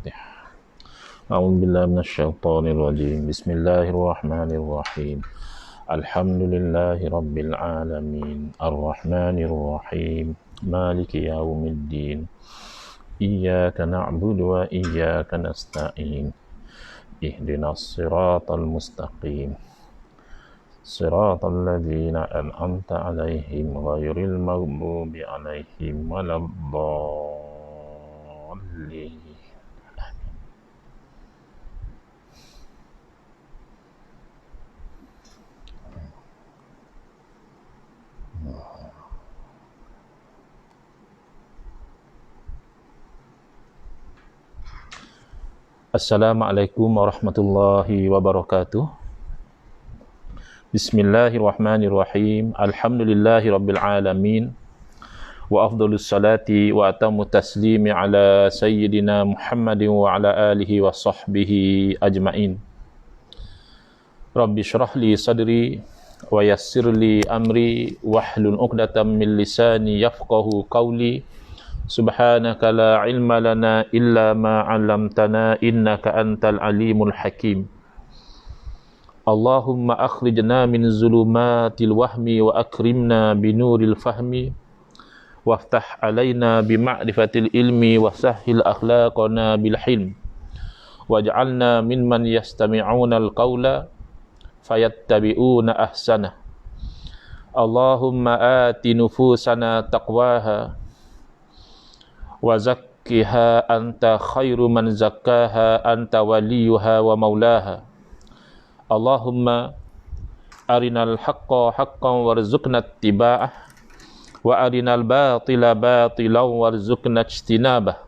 Al-Fatihah. A'udzubillahi minasyaitonir rajim. Bismillahirrahmanirrahim. Alhamdulillahi rabbil alamin. Arrahmanir rahim. Maliki yaumiddin. Iyyaka na'budu wa iyyaka nasta'in. Ihdinas siratal mustaqim. Siratal ladzina an'amta 'alaihim ghairil maghdubi 'alaihim waladdallin. Assalamualaikum warahmatullahi wabarakatuh. Bismillahirrahmanirrahim. Alhamdulillahi rabbil alamin. Wa afdhalus salati wa atammu taslimi ala sayyidina Muhammadin wa ala alihi wa sahbihi ajma'in. Rabbi syrah li sadri wa yassir li amri wahlul 'uqdatam min lisani yafqahu qawli. Subhanaka la ilma lana illa ma 'allamtana innaka antal alimul hakim. Allahumma akhrijna min zulumatil wahmi wa akrimna binuril fahmi waftah alaina bima'rifatil ilmi wa sahhil akhlaqana bil hilm waj'alna mimman yastami'una al-qawla fayattabi'una ahsana. Allahumma ati nufusana taqwaha wa zakkiha anta khairu man zakkaha anta waliyuha wa maulaha. Allahumma arinal haqqa haqqan warzuqna ittiba'ah wa arinal batila batilan warzuqna ijtinabah.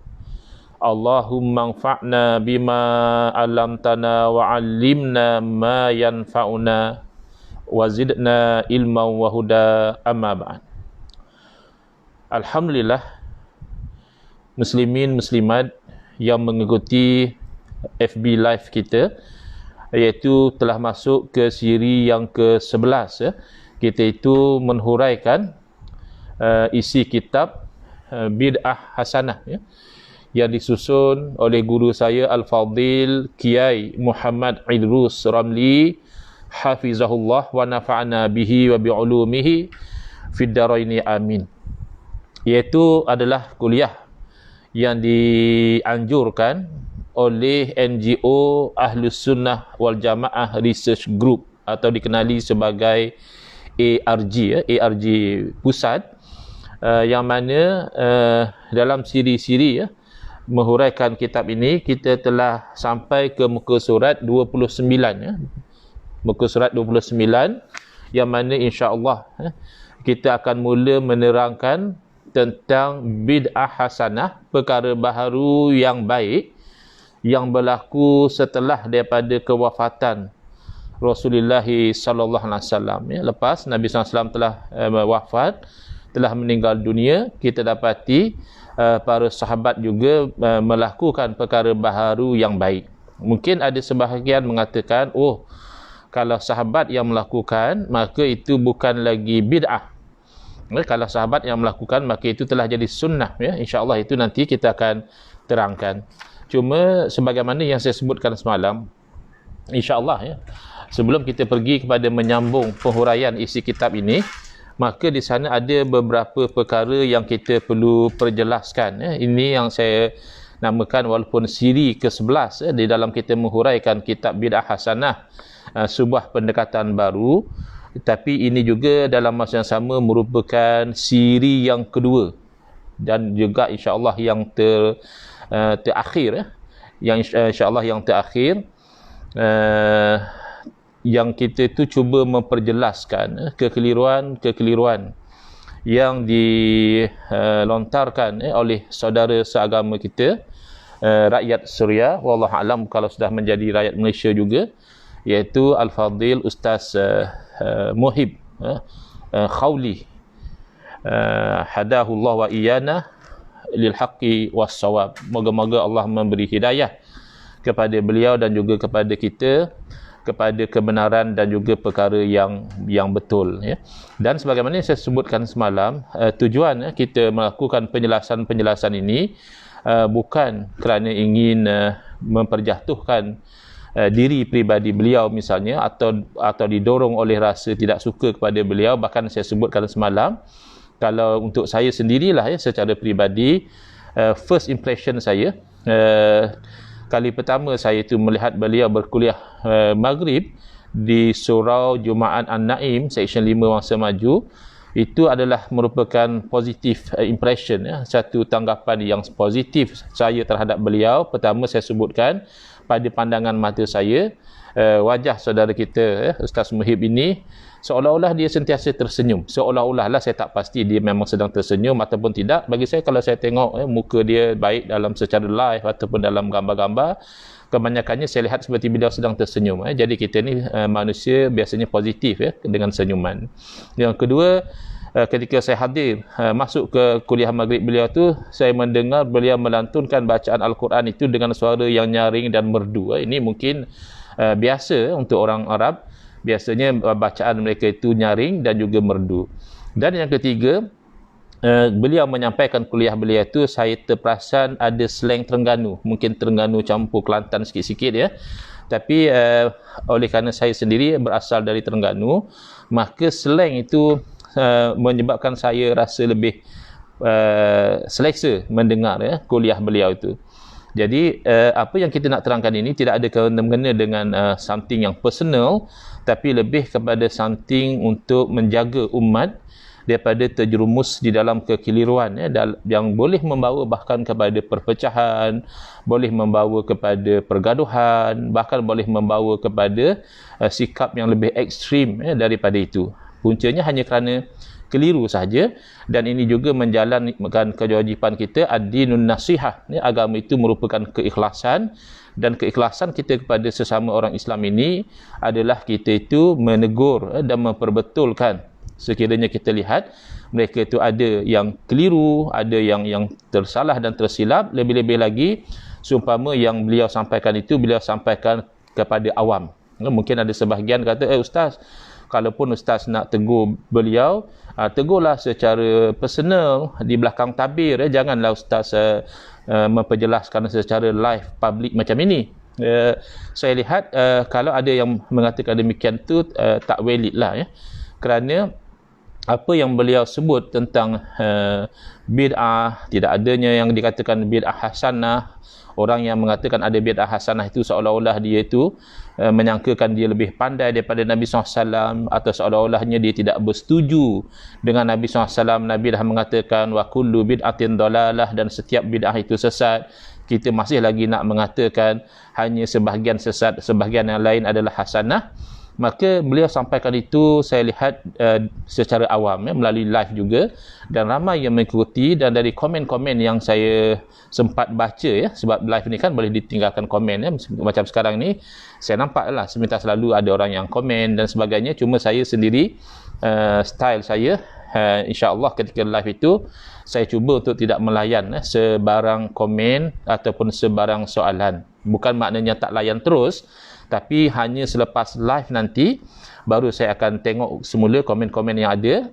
Allahumma anfa'na bima 'allamtana wa 'allimna ma yanfa'una wa zidna ilman wa huda, amma ba'd. Alhamdulillah, muslimin muslimat yang mengikuti FB live kita, iaitu telah masuk ke siri yang ke-11 kita itu menghuraikan isi kitab Bid'ah Hasanah yang disusun oleh guru saya Al-Fadil Kiai Muhammad Idrus Ramli hafizahullah wa nafa'ana bihi wa bi'ulumihi fid daraini amin. Iaitu adalah kuliah yang dianjurkan oleh NGO Ahlus Sunnah wal Jamaah Research Group atau dikenali sebagai ARG, ARG Pusat, yang mana dalam siri-siri menghuraikan kitab ini kita telah sampai ke muka surat 29 muka surat 29, yang mana insya-Allah kita akan mula menerangkan tentang bid'ah hasanah, perkara baharu yang baik yang berlaku setelah daripada kewafatan Rasulullah sallallahu alaihi wasallam. Lepas Nabi SAW telah wafat, telah meninggal dunia, kita dapati para sahabat juga melakukan perkara baharu yang baik. Mungkin ada sebahagian mengatakan, oh, kalau sahabat yang melakukan, maka itu bukan lagi bid'ah. Kalau sahabat yang melakukan, maka itu telah jadi sunnah. InsyaAllah itu nanti kita akan terangkan. Cuma sebagaimana yang saya sebutkan semalam, insyaAllah sebelum kita pergi kepada menyambung penghuraian isi kitab ini, maka di sana ada beberapa perkara yang kita perlu perjelaskan. Ini yang saya namakan, walaupun siri ke-11 di dalam kita menghuraikan kitab Bid'ah Hasanah, sebuah pendekatan baru, tapi ini juga dalam masa yang sama merupakan siri yang kedua dan juga insya-Allah yang terakhir, yang insya-Allah yang terakhir, yang kita itu cuba memperjelaskan kekeliruan yang dilontarkan oleh saudara seagama kita, rakyat Suria, wallahu alam kalau sudah menjadi rakyat Malaysia juga, iaitu Al-Fadil Ustaz Muhib Khawli, hadahullah wa iyana lil haqqi was sawab. Moga-moga Allah memberi hidayah kepada beliau dan juga kepada kita kepada kebenaran dan juga perkara yang betul. Dan sebagaimana yang saya sebutkan semalam, tujuan kita melakukan penjelasan-penjelasan ini bukan kerana ingin memperjatuhkan diri peribadi beliau misalnya, atau didorong oleh rasa tidak suka kepada beliau. Bahkan saya sebutkan semalam, kalau untuk saya sendirilah secara peribadi, first impression saya, kali pertama saya itu melihat beliau berkuliah maghrib di Surau Jumaat An-Naim Seksyen 5 Wangsa Maju, itu adalah merupakan positif impression, satu tanggapan yang positif saya terhadap beliau. Pertama, saya sebutkan pada pandangan mata saya, wajah saudara kita Ustaz Muhib ini seolah-olah dia sentiasa tersenyum. Seolah-olah lah, saya tak pasti dia memang sedang tersenyum ataupun tidak. Bagi saya, kalau saya tengok muka dia baik dalam secara live ataupun dalam gambar-gambar, kebanyakannya saya lihat seperti beliau sedang tersenyum. Jadi kita ni manusia biasanya positif dengan senyuman. Yang kedua, ketika saya hadir masuk ke kuliah maghrib beliau tu, saya mendengar beliau melantunkan bacaan Al-Quran itu dengan suara yang nyaring dan merdu. Ini mungkin biasa untuk orang Arab. Biasanya bacaan mereka itu nyaring dan juga merdu. Dan yang ketiga, beliau menyampaikan kuliah beliau itu, saya terperasan ada slang Terengganu, mungkin Terengganu campur Kelantan sikit-sikit ya. Tapi oleh kerana saya sendiri berasal dari Terengganu, maka slang itu menyebabkan saya rasa lebih selesa mendengar kuliah beliau itu. Jadi apa yang kita nak terangkan ini tidak ada kena-mengena dengan something yang personal, tapi lebih kepada something untuk menjaga umat daripada terjerumus di dalam kekeliruan yang boleh membawa bahkan kepada perpecahan, boleh membawa kepada pergaduhan, bahkan boleh membawa kepada sikap yang lebih ekstrim daripada itu. Puncanya hanya kerana keliru sahaja. Dan ini juga menjalankan kewajipan kita, ad-dinun nasihah. Agama itu merupakan keikhlasan, dan keikhlasan kita kepada sesama orang Islam ini adalah kita itu menegur dan memperbetulkan sekiranya kita lihat mereka itu ada yang keliru, ada yang tersalah dan tersilap. Lebih-lebih lagi, seumpama yang beliau sampaikan itu beliau sampaikan kepada awam. Mungkin ada sebahagian kata, Ustaz, kalaupun Ustaz nak tegur beliau, tegurlah secara personal di belakang tabir, janganlah Ustaz memperjelaskan secara live public macam ini. Saya lihat kalau ada yang mengatakan demikian tu tak valid lah kerana apa yang beliau sebut tentang bid'ah, tidak adanya yang dikatakan bid'ah hasanah. Orang yang mengatakan ada bid'ah hasanah itu seolah-olah dia itu menyangkakan dia lebih pandai daripada Nabi SAW, atau seolah-olahnya dia tidak bersetuju dengan Nabi SAW. Nabi dah mengatakan wa kullu bid'atin dalalah, dan setiap bid'ah itu sesat. Kita masih lagi nak mengatakan hanya sebahagian sesat, sebahagian yang lain adalah hasanah. Maka beliau sampaikan itu saya lihat secara awam melalui live juga, dan ramai yang mengikuti. Dan dari komen-komen yang saya sempat baca sebab live ni kan boleh ditinggalkan komen macam sekarang ni, saya nampaklah seminta selalu ada orang yang komen dan sebagainya. Cuma saya sendiri style saya, insya-Allah ketika live itu saya cuba untuk tidak melayan sebarang komen ataupun sebarang soalan. Bukan maknanya tak layan terus, tapi hanya selepas live nanti baru saya akan tengok semula komen-komen yang ada.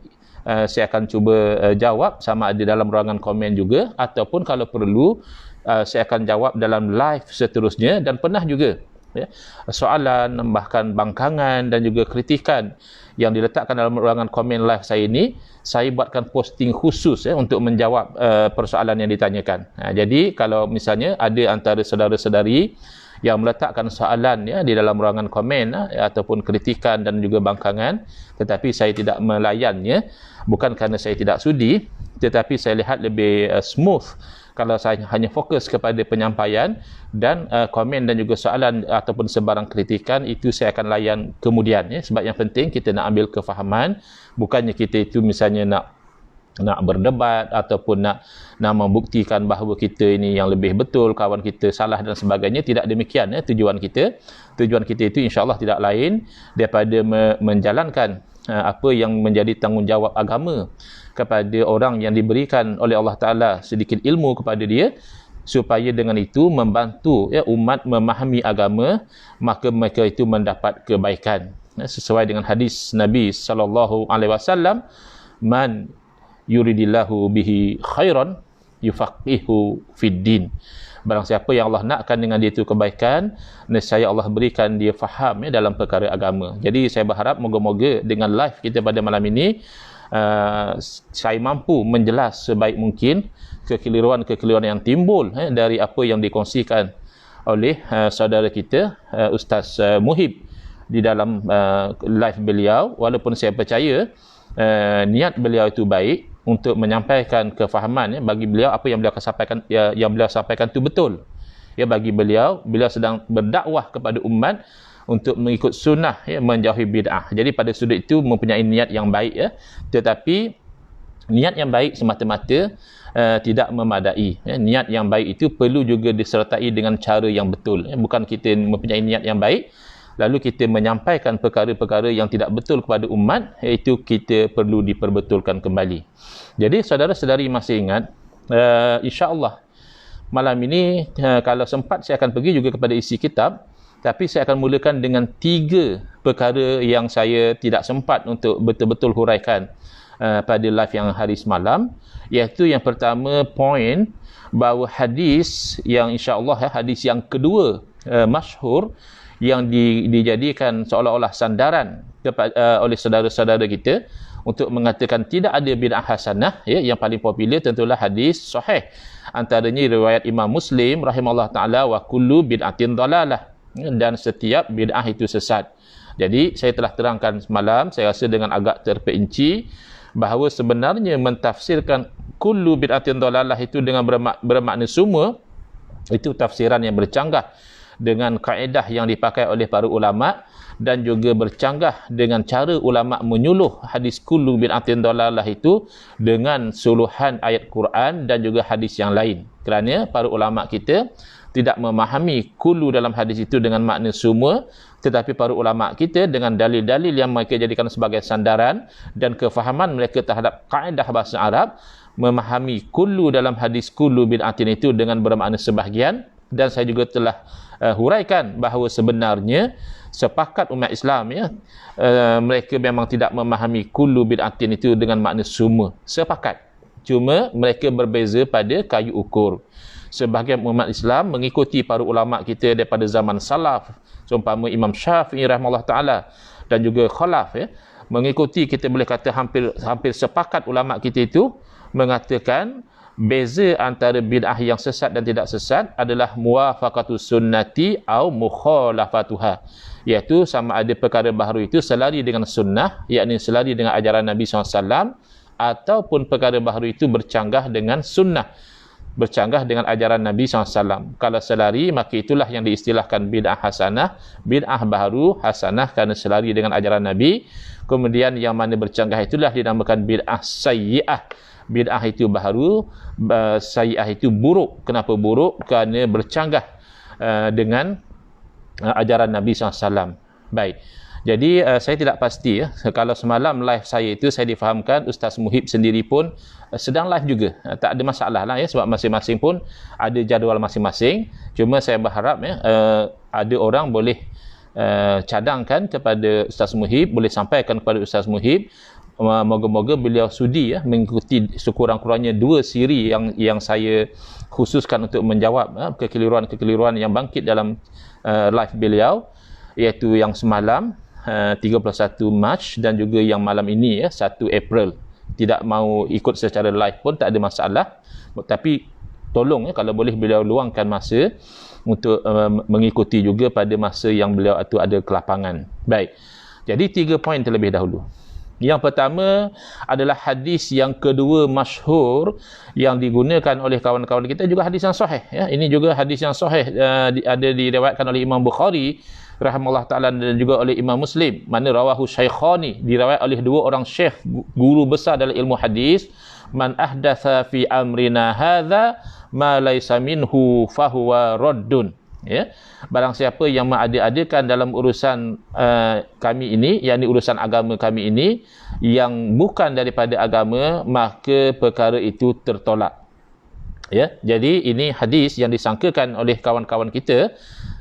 Saya akan cuba jawab sama ada dalam ruangan komen juga, ataupun kalau perlu saya akan jawab dalam live seterusnya. Dan pernah juga soalan, bahkan bangkangan dan juga kritikan yang diletakkan dalam ruangan komen live saya ini, saya buatkan posting khusus untuk menjawab persoalan yang ditanyakan. Jadi kalau misalnya ada antara saudara-saudari yang meletakkan soalan di dalam ruangan komen ataupun kritikan dan juga bangkangan, tetapi saya tidak melayannya, bukan kerana saya tidak sudi, tetapi saya lihat lebih smooth kalau saya hanya fokus kepada penyampaian, dan komen dan juga soalan ataupun sebarang kritikan itu saya akan layan kemudian sebab yang penting kita nak ambil kefahaman, bukannya kita itu misalnya nak berdebat ataupun nak membuktikan bahawa kita ini yang lebih betul, kawan kita salah dan sebagainya. Tidak demikian tujuan kita. Tujuan kita itu insya-Allah tidak lain daripada menjalankan apa yang menjadi tanggungjawab agama kepada orang yang diberikan oleh Allah Ta'ala sedikit ilmu kepada dia, supaya dengan itu membantu umat memahami agama, maka mereka itu mendapat kebaikan sesuai dengan hadis Nabi sallallahu alaihi wasallam, man yuridillahu bihi khairan yufaqihu fid din. Barang siapa yang Allah nakkan dengan dia itu kebaikan, nescaya Allah berikan dia faham dalam perkara agama. Jadi saya berharap moga-moga dengan live kita pada malam ini saya mampu menjelas sebaik mungkin kekeliruan-kekeliruan yang timbul dari apa yang dikongsikan oleh saudara kita Ustaz Muhib di dalam live beliau. Walaupun saya percaya niat beliau itu baik untuk menyampaikan kefahaman bagi beliau, apa yang beliau sampaikan, yang beliau sampaikan itu betul. Bagi beliau sedang berdakwah kepada umat untuk mengikut sunnah, menjauhi bid'ah. Jadi pada sudut itu mempunyai niat yang baik, tetapi niat yang baik semata-mata tidak memadai. Niat yang baik itu perlu juga disertai dengan cara yang betul. Bukan kita mempunyai niat yang baik lalu kita menyampaikan perkara-perkara yang tidak betul kepada umat, iaitu kita perlu diperbetulkan kembali. Jadi saudara-saudari masih ingat, insya-Allah malam ini kalau sempat saya akan pergi juga kepada isi kitab, tapi saya akan mulakan dengan 3 perkara yang saya tidak sempat untuk betul-betul huraikan pada live yang hari semalam. Iaitu yang pertama, poin bahawa hadis yang insya-Allah hadis yang kedua masyhur yang dijadikan seolah-olah sandaran oleh saudara-saudara kita untuk mengatakan tidak ada bid'ah hasanah, yang paling popular tentulah hadis sahih, antaranya riwayat Imam Muslim rahimahullah taala, wa kullu bid'atin dalalah, dan setiap bid'ah itu sesat. Jadi saya telah terangkan semalam, saya rasa dengan agak terperinci, bahawa sebenarnya mentafsirkan kullu bid'atin dalalah itu dengan bermakna semua, itu tafsiran yang bercanggah dengan kaedah yang dipakai oleh para ulama, dan juga bercanggah dengan cara ulama menyuluh hadis kullu bid'atin dalalah itu dengan suluhan ayat Quran dan juga hadis yang lain. Kerana para ulama kita tidak memahami kullu dalam hadis itu dengan makna semua, tetapi para ulama kita dengan dalil-dalil yang mereka jadikan sebagai sandaran dan kefahaman mereka terhadap kaedah bahasa Arab, memahami kullu dalam hadis kullu bid'atin itu dengan bermakna sebahagian. Dan saya juga telah huraikan bahawa sebenarnya sepakat umat Islam, mereka memang tidak memahami kullu bid'atin itu dengan makna semua. Sepakat. Cuma mereka berbeza pada kayu ukur. Sebahagian umat Islam mengikuti para ulama kita daripada zaman salaf, seumpama Imam Syafi'i rahimahullah taala, dan juga khalaf, mengikuti, kita boleh kata hampir sepakat ulama kita itu mengatakan beza antara bid'ah yang sesat dan tidak sesat adalah muwafaqatus sunnati au mukhalafatuha, iaitu sama ada perkara baharu itu selari dengan sunnah, yakni selari dengan ajaran Nabi SAW, ataupun perkara baharu itu bercanggah dengan sunnah, bercanggah dengan ajaran Nabi SAW. Kalau selari, maka itulah yang diistilahkan bid'ah hasanah, bid'ah baharu hasanah kerana selari dengan ajaran Nabi. Kemudian yang mana bercanggah itulah dinamakan bid'ah sayyi'ah. Bid'ah itu baharu, sayyi'ah itu buruk. Kenapa buruk? Kerana bercanggah dengan ajaran Nabi SAW. Baik. Jadi saya tidak pasti, kalau semalam live saya itu saya difahamkan Ustaz Muhib sendiri pun sedang live juga. Tak ada masalah lah, sebab masing-masing pun ada jadual masing-masing. Cuma saya berharap ada orang boleh cadangkan kepada Ustaz Muhib, boleh sampaikan kepada Ustaz Muhib. Moga-moga beliau sudi mengikuti sekurang-kurangnya 2 siri yang saya khususkan untuk menjawab kekeliruan-kekeliruan yang bangkit dalam live beliau, iaitu yang semalam 31 Mac dan juga yang malam ini 1 April. Tidak mau ikut secara live pun tak ada masalah, tapi tolong kalau boleh beliau luangkan masa untuk mengikuti juga pada masa yang beliau itu ada kelapangan. Baik. Jadi 3 poin terlebih dahulu. Yang pertama adalah hadis yang kedua masyhur yang digunakan oleh kawan-kawan kita, juga hadis yang sahih. Ini juga hadis yang sahih, ada diriwayatkan oleh Imam Bukhari rahimahullah taala dan juga oleh Imam Muslim. Mana rawahu syaikhani, diriwayat oleh 2 orang syekh guru besar dalam ilmu hadis. Man ahdatha fi amrina hadza ma laysa minhu fahuwa raddun. Barang siapa yang mengada-adakan dalam urusan kami ini, yakni urusan agama kami ini, yang bukan daripada agama, maka perkara itu tertolak. Jadi ini hadis yang disangkakan oleh kawan-kawan kita,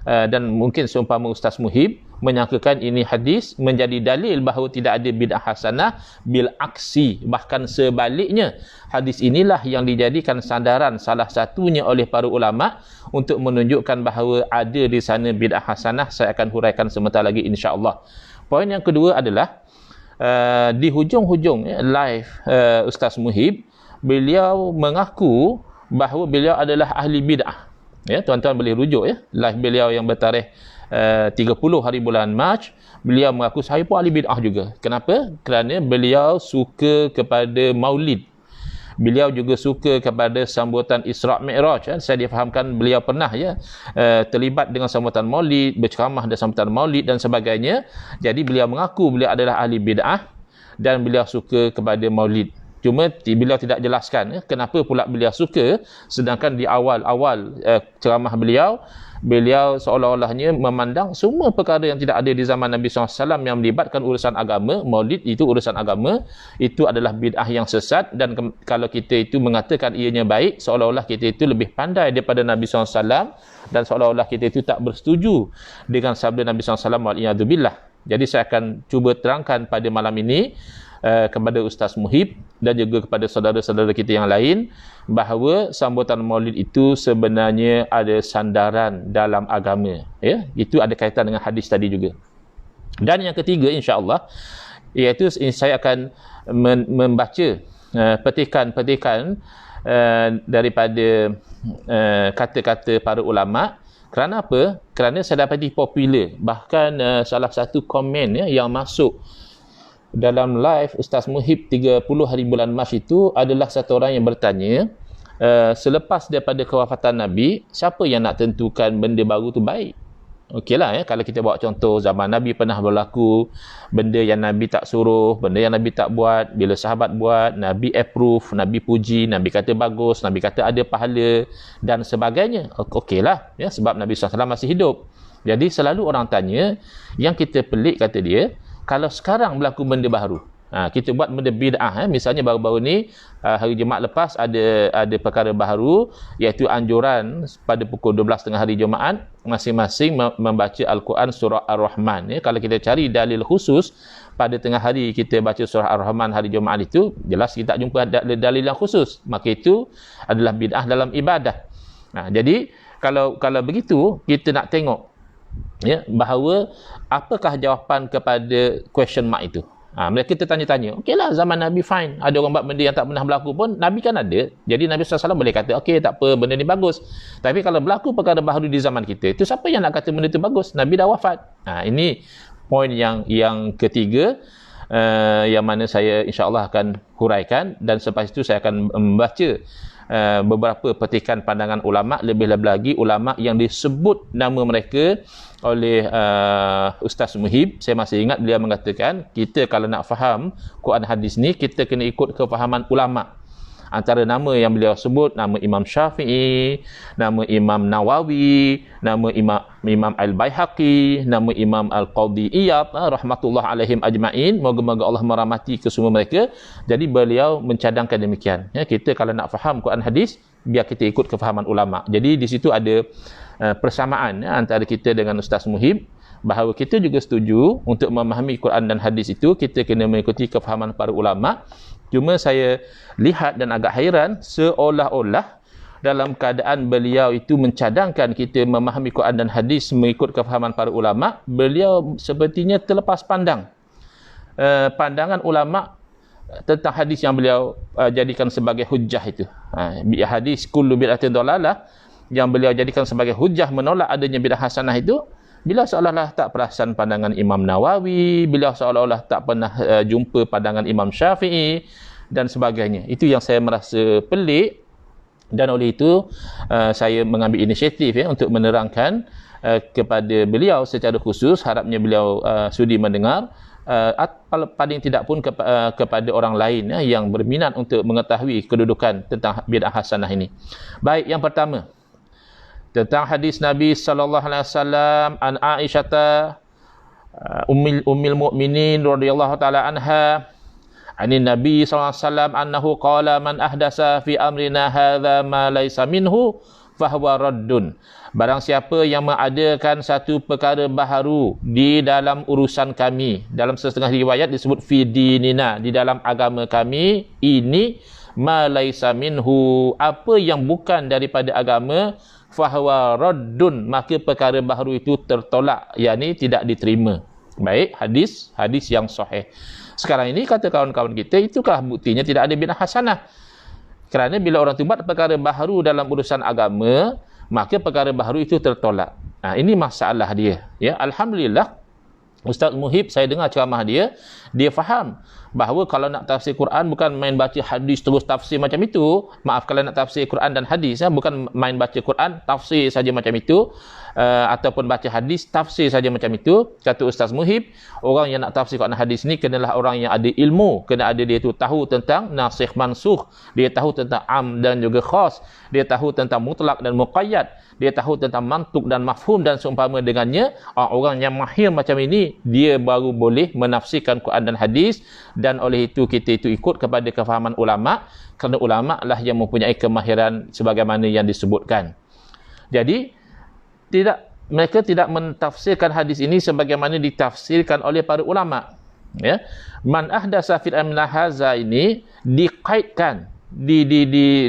dan mungkin seumpama Ustaz Muhib menyangkakan ini hadis menjadi dalil bahawa tidak ada bid'ah hasanah, bil aksi, bahkan sebaliknya. Hadis inilah yang dijadikan sandaran salah satunya oleh para ulama untuk menunjukkan bahawa ada di sana bid'ah hasanah. Saya akan huraikan sebentar lagi insya-Allah. Poin yang kedua adalah di hujung-hujung live Ustaz Muhib, beliau mengaku bahawa beliau adalah ahli bid'ah. Ya, tuan-tuan boleh rujuk live beliau yang bertarikh 30 hari bulan Mac. Beliau mengaku saya pun ahli bid'ah juga. Kenapa? Kerana beliau suka kepada maulid. Beliau juga suka kepada sambutan Isra' Mi'raj. Saya difahamkan beliau pernah terlibat dengan sambutan maulid, berceramah dan sambutan maulid dan sebagainya. Jadi beliau mengaku beliau adalah ahli bid'ah dan beliau suka kepada maulid. Cuma beliau tidak jelaskan kenapa pula beliau suka, sedangkan di awal-awal ceramah beliau seolah-olahnya memandang semua perkara yang tidak ada di zaman Nabi SAW yang melibatkan urusan agama, maulid itu urusan agama, itu adalah bid'ah yang sesat. Dan kalau kita itu mengatakan ianya baik, seolah-olah kita itu lebih pandai daripada Nabi SAW, dan seolah-olah kita itu tak bersetuju dengan sabda Nabi SAW, wa'iyadzubillah. Jadi saya akan cuba terangkan pada malam ini kepada Ustaz Muhib dan juga kepada saudara-saudara kita yang lain bahawa sambutan maulid itu sebenarnya ada sandaran dalam agama, itu ada kaitan dengan hadis tadi juga. Dan yang ketiga insya-Allah, iaitu saya akan membaca petikan-petikan daripada kata-kata para ulama. Kerana apa? Kerana saya dapati popular, bahkan salah satu komen yang masuk dalam live Ustaz Muhib 30 hari bulan Mac itu adalah satu orang yang bertanya, selepas daripada kewafatan Nabi, siapa yang nak tentukan benda baru tu baik? Okeylah, kalau kita bawa contoh zaman Nabi pernah berlaku benda yang Nabi tak suruh, benda yang Nabi tak buat, bila sahabat buat, Nabi approve, Nabi puji, Nabi kata bagus, Nabi kata ada pahala dan sebagainya. Okeylah, sebab Nabi SAW masih hidup. Jadi selalu orang tanya, yang kita pelik kata dia, kalau sekarang berlaku benda baru, kita buat benda bid'ah, misalnya baru-baru ni hari Jumaat lepas ada perkara baru, iaitu anjuran pada pukul 12 tengah hari Jumaat masing-masing membaca Al-Quran surah Ar-Rahman. Kalau kita cari dalil khusus pada tengah hari kita baca surah Ar-Rahman hari Jumaat itu, jelas kita tak jumpa dalil yang khusus, maka itu adalah bid'ah dalam ibadah. Jadi kalau begitu, kita nak tengok bahawa apakah jawapan kepada question mark itu. Mereka tertanya-tanya, okeylah zaman Nabi fine, ada orang buat benda yang tak pernah berlaku pun, Nabi kan ada. Jadi Nabi SAW boleh kata, okey tak apa, benda ni bagus. Tapi kalau berlaku perkara baru di zaman kita, itu siapa yang nak kata benda itu bagus? Nabi dah wafat. Ini poin yang ketiga, yang mana saya insya-Allah akan huraikan, dan selepas itu saya akan membaca beberapa petikan pandangan ulama, lebih-lebih lagi ulama yang disebut nama mereka oleh Ustaz Muhib. Saya masih ingat beliau mengatakan, kita kalau nak faham Quran hadis ni, kita kena ikut kefahaman ulama. Antara nama yang beliau sebut, nama Imam Syafi'i, nama Imam Nawawi, nama Imam Al-Baihaqi, nama Imam Al-Qadhi Iyad, rahmatullah alaihim ajma'in. Moga-moga Allah merahmati kesemua mereka. Jadi beliau mencadangkan demikian. Kita kalau nak faham Quran hadis, biar kita ikut kefahaman ulama. Jadi di situ ada persamaan antara kita dengan Ustaz Muhib, bahawa kita juga setuju untuk memahami Quran dan hadis itu kita kena mengikuti kefahaman para ulama. Cuma saya lihat dan agak hairan, seolah-olah dalam keadaan beliau itu mencadangkan kita memahami Quran dan hadis mengikut kefahaman para ulama, beliau sepertinya terlepas pandang pandangan ulama tentang hadis yang beliau jadikan sebagai hujjah itu. Hadis kullu bid'atin dhalalah yang beliau jadikan sebagai hujjah menolak adanya bid'ah hasanah itu, beliau seolah-olah tak perasan pandangan Imam Nawawi, beliau seolah-olah tak pernah jumpa pandangan Imam Syafi'i dan sebagainya. Itu yang saya merasa pelik, dan oleh itu saya mengambil inisiatif untuk menerangkan kepada beliau secara khusus. Harapnya beliau sudi mendengar, paling tidak pun kepada orang lain yang berminat untuk mengetahui kedudukan tentang bid'ah hasanah ini. Baik, yang pertama tentang hadis Nabi sallallahu alaihi wasallam, an Aisyah ummul mukminin radhiyallahu taala anha, anin Nabi sallallahu alaihi wasallam annahu qala man ahdasa fi amrina hadza ma laysa minhu fahuwa raddun. Barang siapa yang mengadakan satu perkara baharu di dalam urusan kami, dalam setengah riwayat disebut fi dinina, di dalam agama kami, ini ma laisa minhu, apa yang bukan daripada agama, fahuwa raddun, maka perkara baharu itu tertolak, yakni tidak diterima. Baik, hadis yang sahih. Sekarang ini kata kawan-kawan kita, itukah buktinya tidak ada bid'ah hasanah. Kerana bila orang tu buat perkara baharu dalam urusan agama, maka perkara baharu itu tertolak. Ini masalah dia. Ya, alhamdulillah Ustaz Muhib, saya dengar ceramah dia faham bahawa kalau nak tafsir Quran bukan main baca hadis terus tafsir macam itu. Maaf, kalau nak tafsir Quran dan hadis, bukan main baca Quran tafsir saja macam itu, ataupun baca hadis tafsir saja macam itu. Kata Ustaz Muhib, orang yang nak tafsir Quran dan hadis ni kenalah orang yang ada ilmu, kena ada dia tu tahu tentang nasikh mansukh, dia tahu tentang am dan juga khas, dia tahu tentang mutlak dan muqayyad, dia tahu tentang mantuk dan mafhum dan seumpama dengannya. Orang yang mahir macam ini, dia baru boleh menafsirkan Quran dan hadis, dan oleh itu kita itu ikut kepada kefahaman ulama, kerana ulama lah yang mempunyai kemahiran sebagaimana yang disebutkan. Jadi mereka tidak mentafsirkan hadis ini sebagaimana ditafsirkan oleh para ulama. Ya, man ahdasa fil amrina haza ini dikaitkan,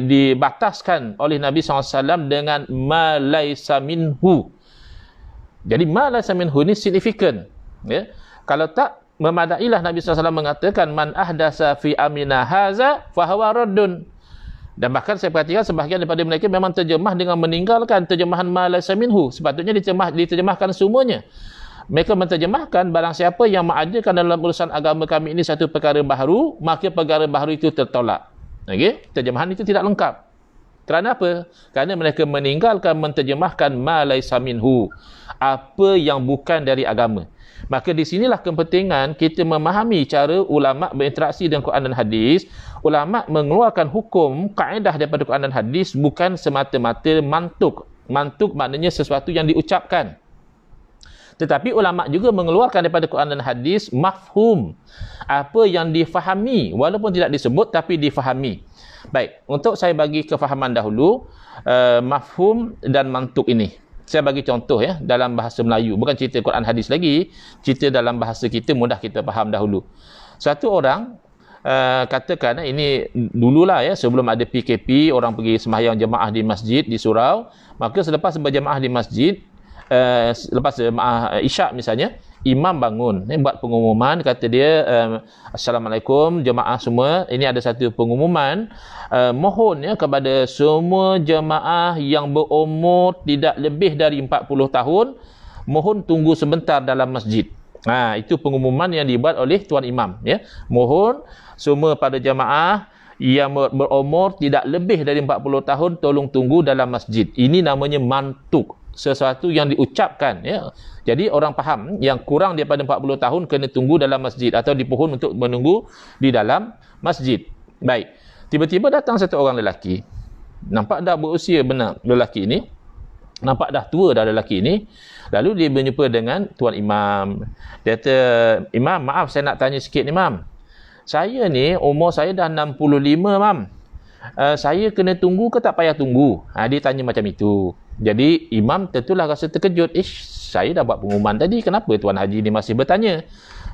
dibataskan oleh Nabi SAW dengan ma laisa minhu. Jadi ma laisa minhu ini signifikan. Ya, kalau tak, memadailah Nabi SAW mengatakan man ahdasa fi amrina haza fahuwa raddun. Dan bahkan saya perhatikan sebahagian daripada mereka memang terjemah dengan meninggalkan terjemahan ma laisa minhu. Sepatutnya diterjemahkan semuanya. Mereka menterjemahkan barang siapa yang mengadakan dalam urusan agama kami ini satu perkara baharu, maka perkara baharu itu tertolak. Okey, terjemahan itu tidak lengkap. Kerana apa? Kerana mereka meninggalkan menterjemahkan ma laisa minhu, apa yang bukan dari agama. Maka di sinilah kepentingan kita memahami cara ulama berinteraksi dengan Quran dan hadis. Ulama mengeluarkan hukum, kaedah daripada Quran dan hadis bukan semata-mata mantuk. Mantuk maknanya sesuatu yang diucapkan. Tetapi ulama juga mengeluarkan daripada Quran dan hadis mafhum, apa yang difahami, walaupun tidak disebut tapi difahami. Baik, untuk saya bagi kefahaman dahulu mafhum dan mantuk ini. Saya bagi contoh ya, dalam bahasa Melayu, bukan cerita Quran hadis lagi, cerita dalam bahasa kita mudah kita faham dahulu. Satu orang katakan, ini dululah ya, sebelum ada PKP, orang pergi sembahyang jemaah di masjid di surau, maka selepas berjemaah di masjid, lepas jemaah Isyak misalnya, imam bangun, buat pengumuman, kata dia, Assalamualaikum jemaah semua, ini ada satu pengumuman, mohon ya kepada semua jemaah yang berumur tidak lebih dari 40 tahun, mohon tunggu sebentar dalam masjid. Itu pengumuman yang dibuat oleh tuan imam ya. Mohon semua pada jemaah yang berumur tidak lebih dari 40 tahun tolong tunggu dalam masjid. Ini namanya mantuk, sesuatu yang diucapkan ya. Jadi orang faham yang kurang daripada 40 tahun kena tunggu dalam masjid atau dipohon untuk menunggu di dalam masjid. Baik. Tiba-tiba datang satu orang lelaki. Nampak dah berusia benar lelaki ini. Nampak dah tua dah lelaki ini. Lalu dia berjumpa dengan tuan imam. Dia kata, "Imam, maaf saya nak tanya sikit ni, Imam. Saya ni umur saya dah 65, Mam. Saya kena tunggu ke tak payah tunggu?" Dia tanya macam itu. Jadi imam tentulah rasa terkejut. Saya dah buat pengumuman tadi, kenapa Tuan Haji ni masih bertanya?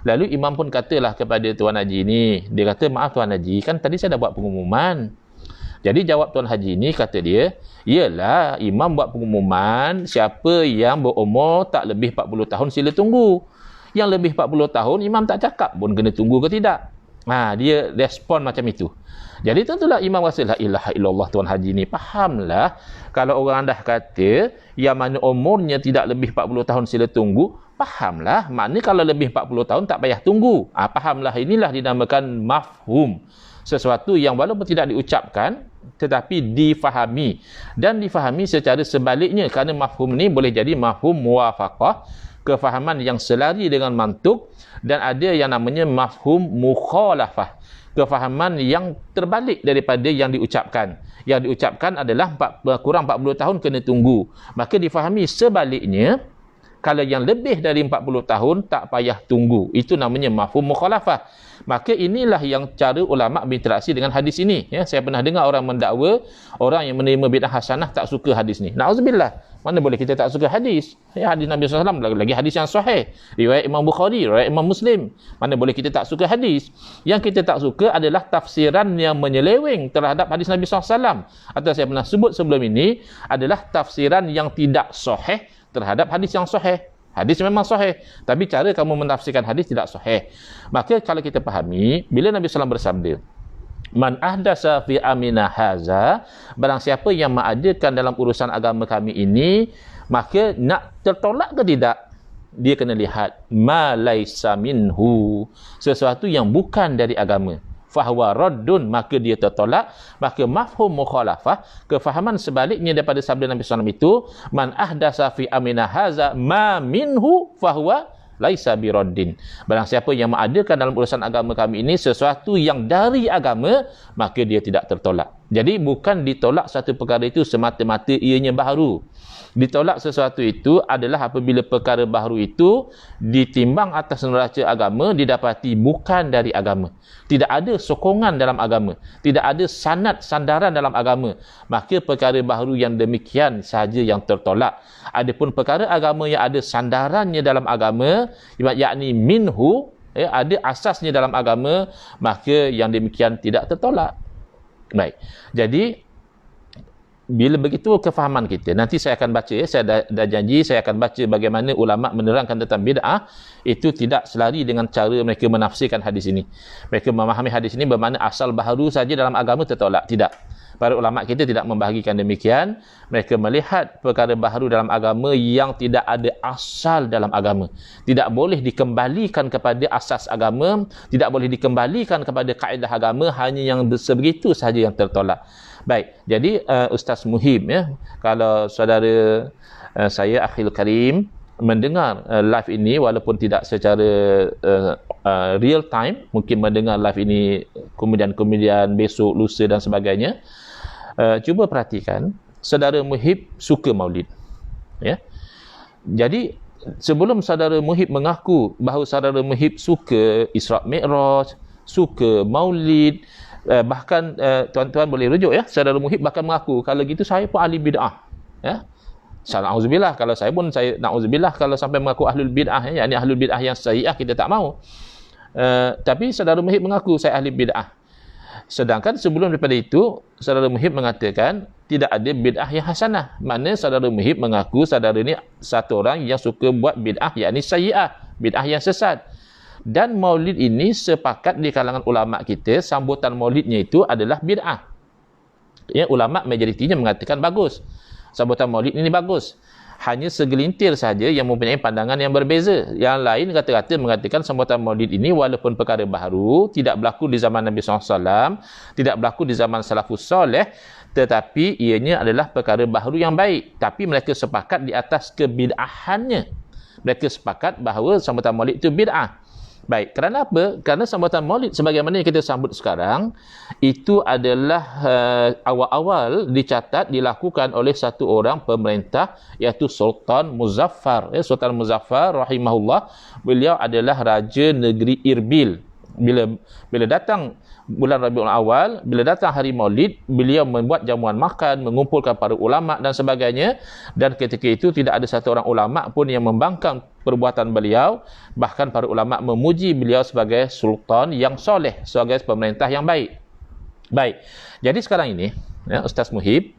Lalu imam pun katalah kepada Tuan Haji ni, dia kata, "Maaf Tuan Haji, kan tadi saya dah buat pengumuman." Jadi jawab Tuan Haji ni, kata dia, "Iyalah, imam buat pengumuman, siapa yang berumur tak lebih 40 tahun sila tunggu. Yang lebih 40 tahun imam tak cakap pun kena tunggu ke tidak." Dia respon macam itu. Jadi tentulah imam rasa, la ilaha illallah, Tuan Haji ni fahamlah, kalau orang dah kata yang mana umurnya tidak lebih 40 tahun sila tunggu, fahamlah, maknanya kalau lebih 40 tahun tak payah tunggu. Fahamlah, inilah dinamakan mafhum, sesuatu yang walaupun tidak diucapkan tetapi difahami, dan difahami secara sebaliknya, kerana mafhum ni boleh jadi mafhum muwafaqah, kefahaman yang selari dengan mantuk, dan ada yang namanya mafhum mukhalafah, kefahaman yang terbalik daripada yang diucapkan. Yang diucapkan adalah kurang 40 tahun kena tunggu. Maka difahami sebaliknya, Kalau yang lebih dari 40 tahun, tak payah tunggu. Itu namanya mafhum mukhalafah. Maka inilah yang cara ulama berinteraksi dengan hadis ini. Ya, saya pernah dengar orang mendakwa, orang yang menerima bid'ah hasanah tak suka hadis ni. Na'udzubillah. Mana boleh kita tak suka hadis? Ya, hadis Nabi SAW, lagi hadis yang sahih. Riwayat Imam Bukhari, riwayat Imam Muslim. Mana boleh kita tak suka hadis? Yang kita tak suka adalah tafsiran yang menyeleweng terhadap hadis Nabi SAW. Atau saya pernah sebut sebelum ini, adalah tafsiran yang tidak sahih terhadap hadis yang sahih. Hadis memang sahih, tapi cara kamu menafsirkan hadis tidak sahih. Maka kalau kita fahami, bila Nabi SAW bersabda, man ahdasa fi amina haza, barang siapa yang mengadakan dalam urusan agama kami ini, maka nak tertolak ke tidak, dia kena lihat ma laisa minhu, sesuatu yang bukan dari agama, fahuwa raddun, maka dia tertolak. Maka mafhum mukhalafah, kefahaman sebaliknya daripada sabda Nabi SAW itu, man ahdasa fi amina haza ma minhu fahuwa laisa biraddin. Barang siapa yang mengadakan dalam urusan agama kami ini sesuatu yang dari agama, maka dia tidak tertolak. Jadi bukan ditolak satu perkara itu semata-mata ianya baharu. Ditolak sesuatu itu adalah apabila perkara baharu itu ditimbang atas neraca agama, didapati bukan dari agama. Tidak ada sokongan dalam agama. Tidak ada sandaran dalam agama. Maka perkara baharu yang demikian sahaja yang tertolak. Adapun perkara agama yang ada sandarannya dalam agama, yakni minhu, ada asasnya dalam agama, maka yang demikian tidak tertolak. Baik. Jadi bila begitu kefahaman kita, nanti saya akan baca, saya dah janji saya akan baca bagaimana ulama menerangkan tentang bid'ah. Itu tidak selari dengan cara mereka menafsirkan hadis ini. Mereka memahami hadis ini bermakna asal baharu saja dalam agama tertolak. Tidak. Para ulama kita tidak membahagikan demikian. Mereka melihat perkara baharu dalam agama yang tidak ada asal dalam agama, tidak boleh dikembalikan kepada asas agama, tidak boleh dikembalikan kepada kaedah agama, hanya yang sebegitu sahaja yang tertolak. Baik, jadi Ustaz Muhib, ya, kalau saudara saya Akhil Karim mendengar live ini, walaupun tidak secara real time, mungkin mendengar live ini kemudian besok, lusa dan sebagainya, cuba perhatikan, saudara Muhib suka maulid, ya. Jadi sebelum saudara Muhib mengaku bahawa saudara Muhib suka Isra' Mi'raj, suka maulid, bahkan tuan-tuan boleh rujuk, ya, saudara Muhib bahkan mengaku kalau gitu saya pun ahli bid'ah, ya. Na'udzubillah, kalau saya pun na'udzubillah kalau sampai mengaku ahlul bid'ah, ya, yakni ahlul bid'ah yang sayi'ah, kita tak mahu. Tapi saudara Muhib mengaku saya ahli bid'ah. Sedangkan sebelum daripada itu, saudara Muhib mengatakan tidak ada bid'ah yang hasanah. Maknanya saudara Muhib mengaku saudara ini satu orang yang suka buat bid'ah, yakni sayi'ah, bid'ah yang sesat. Dan maulid ini sepakat di kalangan ulama kita, sambutan maulidnya itu adalah bid'ah. Ya, ulama majoritinya mengatakan bagus. Sambutan maulid ini bagus. Hanya segelintir saja yang mempunyai pandangan yang berbeza. Yang lain kata-kata mengatakan sambutan maulid ini walaupun perkara baharu, tidak berlaku di zaman Nabi SAW, tidak berlaku di zaman salafus soleh, tetapi ianya adalah perkara baharu yang baik. Tapi mereka sepakat di atas kebid'ahannya. Mereka sepakat bahawa sambutan maulid itu bid'ah. Baik, kerana apa? Kerana sambutan maulid sebagaimana yang kita sambut sekarang, itu adalah awal-awal dicatat dilakukan oleh satu orang pemerintah, iaitu Sultan Muzaffar. Sultan Muzaffar rahimahullah, beliau adalah raja negeri Irbil. Bila datang bulan Rabiul Awal, bila datang hari Maulid, beliau membuat jamuan makan, mengumpulkan para ulama dan sebagainya. Dan ketika itu tidak ada satu orang ulama pun yang membangkang perbuatan beliau. Bahkan para ulama memuji beliau sebagai sultan yang soleh, sebagai pemerintah yang baik. Baik, jadi sekarang ini, ya, Ustaz Muhib,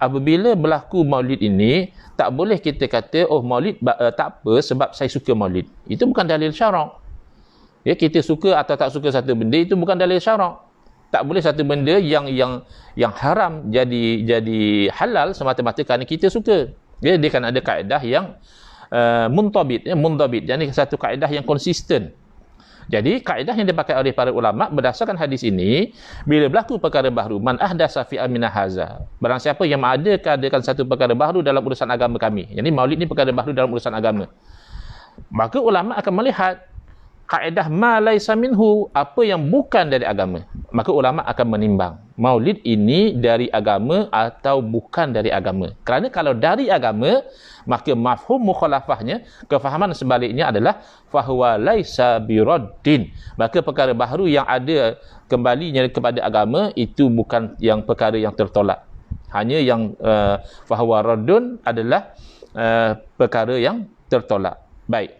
apabila berlaku Maulid ini, tak boleh kita kata, oh Maulid tak apa sebab saya suka Maulid. Itu bukan dalil syarak. Ya, kita suka atau tak suka satu benda itu bukan dalil syarak. Tak boleh satu benda yang haram jadi halal semata-mata kerana kita suka. Dia kan ada kaedah yang muntabit, ya, mundabit. Jadi satu kaedah yang konsisten. Jadi kaedah yang dipakai oleh para ulama berdasarkan hadis ini, bila berlaku perkara baharu, man ahdasa fi amina haza, barang siapa yang mengadakan satu perkara baharu dalam urusan agama kami. Jadi Maulid ni perkara baharu dalam urusan agama. Maka ulama akan melihat, kaedah ma laisa minhu, apa yang bukan dari agama, maka ulama akan menimbang maulid ini dari agama atau bukan dari agama. Kerana kalau dari agama, maka mafhum mukhalafahnya, kefahaman sebaliknya adalah fahuwa laisa biraddin, maka perkara baharu yang ada kembalinya kepada agama itu bukan yang perkara yang tertolak. Hanya yang fahuwa raddun adalah perkara yang tertolak. Baik.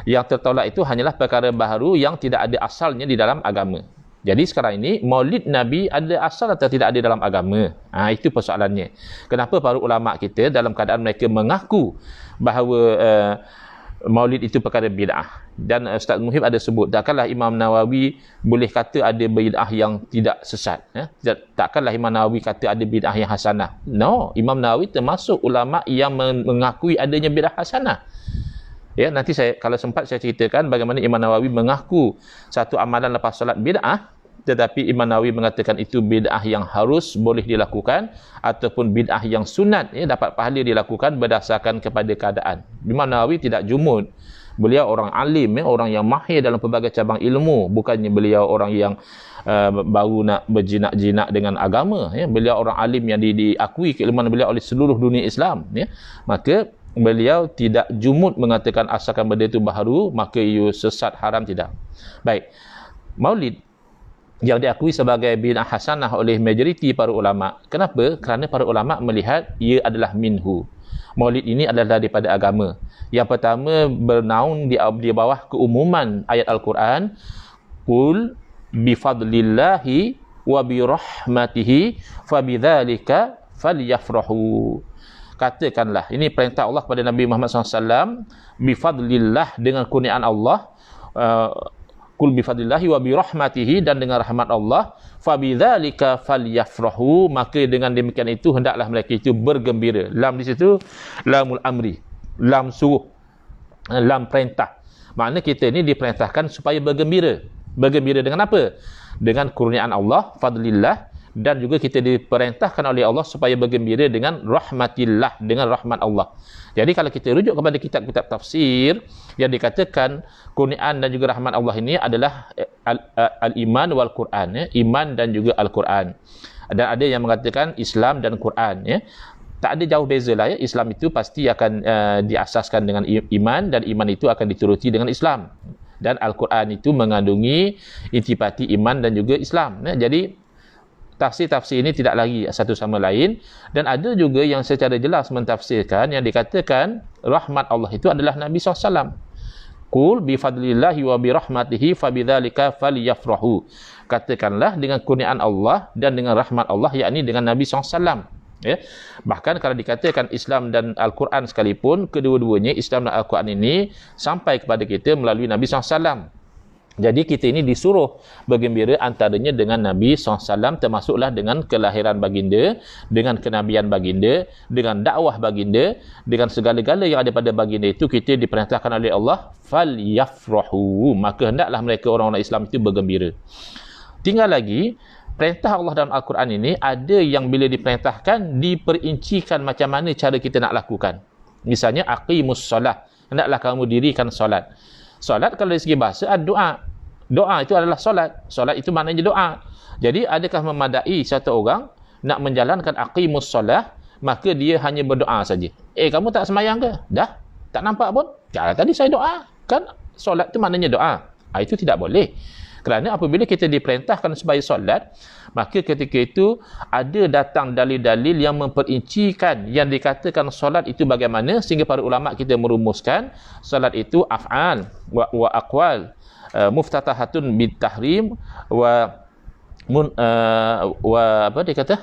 Yang tertolak itu hanyalah perkara baharu yang tidak ada asalnya di dalam agama. Jadi sekarang ini maulid Nabi ada asal atau tidak ada dalam agama? Itu persoalannya. Kenapa para ulama kita dalam keadaan mereka mengaku bahawa maulid itu perkara bid'ah? Dan Ustaz Muhib ada sebut, takkanlah Imam Nawawi boleh kata ada bid'ah yang tidak sesat. Takkanlah Imam Nawawi kata ada bid'ah yang hasanah. No, Imam Nawawi termasuk ulama yang mengakui adanya bid'ah hasanah. Ya, nanti kalau sempat saya ceritakan bagaimana Imam Nawawi mengaku satu amalan lepas solat bid'ah, tetapi Imam Nawawi mengatakan itu bid'ah yang harus boleh dilakukan ataupun bid'ah yang sunat, dapat pahala dilakukan berdasarkan kepada keadaan. Imam Nawawi tidak jumud. Beliau orang alim, orang yang mahir dalam pelbagai cabang ilmu, bukannya beliau orang yang baru nak berjinak-jinak dengan agama. Beliau orang alim yang diakui keilmuan beliau oleh seluruh dunia Islam. Maka beliau tidak jumud mengatakan asalkan benda itu baharu maka ia sesat, haram, tidak. Baik. Maulid yang diakui sebagai bid'ah hasanah oleh majoriti para ulama. Kenapa? Kerana para ulama melihat ia adalah minhu. Maulid ini adalah daripada agama. Yang pertama bernaung di bawah keumuman ayat Al-Quran, qul bifadlillahi wa birahmatihi fabidzalika falyafrahu. Katakanlah, ini perintah Allah kepada Nabi Muhammad SAW, bifadlillah, dengan kurniaan Allah, kul bifadlillahi wa birahmatihi, dan dengan rahmat Allah, fabidzalika falyafrahu, maka dengan demikian itu hendaklah mereka itu bergembira. Lam di situ lamul amri, lam suruh, lam perintah. Makna kita ini diperintahkan supaya bergembira. Bergembira dengan apa? Dengan kurniaan Allah, fadlillah, dan juga kita diperintahkan oleh Allah supaya bergembira dengan rahmatillah, dengan rahmat Allah. Jadi kalau kita rujuk kepada kitab-kitab tafsir yang dikatakan kurniaan dan juga rahmat Allah ini adalah al-iman wal Quran, iman dan juga Al-Quran. Dan ada yang mengatakan Islam dan Quran, tak ada jauh beza lah, Islam itu pasti akan diasaskan dengan iman, dan iman itu akan dituruti dengan Islam. Dan Al-Quran itu mengandungi intipati iman dan juga Islam. Jadi tafsir-tafsir ini tidak lagi satu sama lain, dan ada juga yang secara jelas mentafsirkan yang dikatakan rahmat Allah itu adalah Nabi SAW. Qul bifadlillahi wa birahmatihi fabidzalika falyafrahu. Katakanlah dengan kurniaan Allah dan dengan rahmat Allah, yakni dengan Nabi SAW. Bahkan kalau dikatakan Islam dan Al-Quran sekalipun, kedua-duanya Islam dan Al-Quran ini sampai kepada kita melalui Nabi SAW. Jadi kita ini disuruh bergembira antaranya dengan Nabi SAW, termasuklah dengan kelahiran baginda, dengan kenabian baginda, dengan dakwah baginda, dengan segala-gala yang ada pada baginda itu kita diperintahkan oleh Allah, falyafrahu, maka hendaklah mereka orang-orang Islam itu bergembira. Tinggal lagi, perintah Allah dalam Al-Quran ini ada yang bila diperintahkan diperincikan macam mana cara kita nak lakukan. Misalnya aqimus solat, hendaklah kamu dirikan solat. Solat kalau dari segi bahasa doa. Doa itu adalah solat. Solat itu maknanya doa. Jadi adakah memadai satu orang nak menjalankan aqimus solat, maka dia hanya berdoa saja? Kamu tak semayang ke? Dah? Tak nampak pun? Ya, tadi saya doa. Kan solat itu maknanya doa. Itu tidak boleh. Kerana apabila kita diperintahkan sebagai solat, maka ketika itu ada datang dalil-dalil yang memperincikan yang dikatakan solat itu bagaimana, sehingga para ulama kita merumuskan solat itu af'al wa aqwal, muftatahatun bitahrim wa apa dia kata,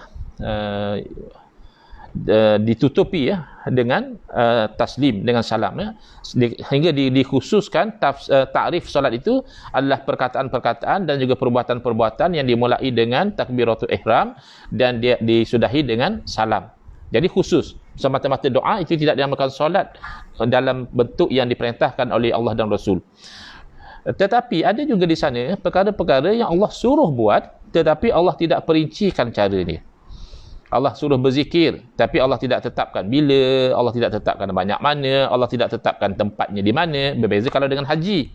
ditutupi dengan taslim, dengan salam, hingga dikhususkan takrif solat itu adalah perkataan-perkataan dan juga perbuatan-perbuatan yang dimulai dengan takbiratul ihram dan dia disudahi dengan salam. Jadi khusus, semata-mata doa itu tidak dinamakan solat dalam bentuk yang diperintahkan oleh Allah dan Rasul. Tetapi ada juga di sana perkara-perkara yang Allah suruh buat, tetapi Allah tidak perincikan cara dia. Allah suruh berzikir, tapi Allah tidak tetapkan bila, Allah tidak tetapkan banyak mana, Allah tidak tetapkan tempatnya di mana. Berbeza kalau dengan haji.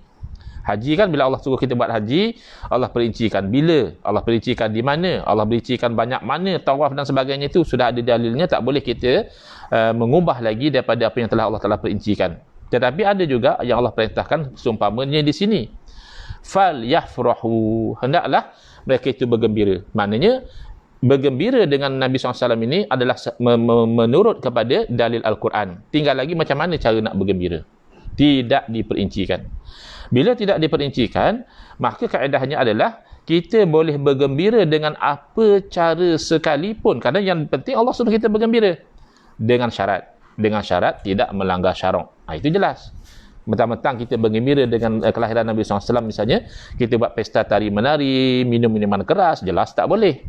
Haji kan bila Allah suruh kita buat haji, Allah perincikan bila, Allah perincikan di mana, Allah perincikan banyak mana, tawaf dan sebagainya, itu sudah ada dalilnya, tak boleh kita mengubah lagi daripada apa yang telah Allah telah perincikan. Tetapi ada juga yang Allah perintahkan seumpamanya di sini. Fal yafrahu, hendaklah mereka itu bergembira. Maknanya bergembira dengan Nabi SAW ini adalah menurut kepada dalil Al-Quran. Tinggal lagi macam mana cara nak bergembira. Tidak diperincikan. Bila tidak diperincikan, maka kaedahnya adalah kita boleh bergembira dengan apa cara sekalipun. Kerana yang penting Allah suruh kita bergembira. Dengan syarat. Dengan syarat tidak melanggar syarak. Itu jelas. Mentang-mentang kita bergembira dengan kelahiran Nabi SAW misalnya, kita buat pesta tari menari, minum minuman keras, jelas tak boleh.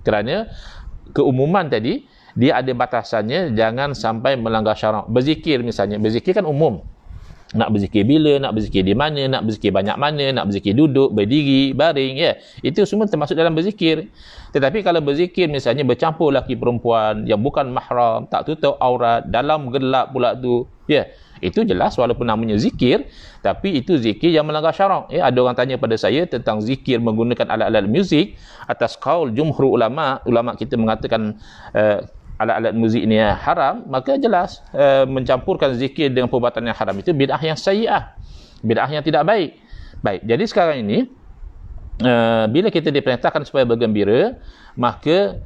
Kerana keumuman tadi, dia ada batasannya, jangan sampai melanggar syarak. Berzikir misalnya, berzikir kan umum. Nak berzikir bila, nak berzikir di mana, nak berzikir banyak mana, nak berzikir duduk, berdiri, baring, ya. Itu semua termasuk dalam berzikir. Tetapi kalau berzikir misalnya bercampur lelaki perempuan yang bukan mahram, tak tutup aurat, dalam gelap pula tu, ya. Itu jelas walaupun namanya zikir, tapi itu zikir yang melanggar syarak. Ya, ada orang tanya pada saya tentang zikir menggunakan alat-alat muzik. Atas qaul jumhur ulama, ulama kita mengatakan alat-alat muzik ini haram, maka jelas mencampurkan zikir dengan perbuatan yang haram itu bid'ah yang sayyi'ah, bid'ah yang tidak baik. Baik, jadi sekarang ini bila kita diperintahkan supaya bergembira, maka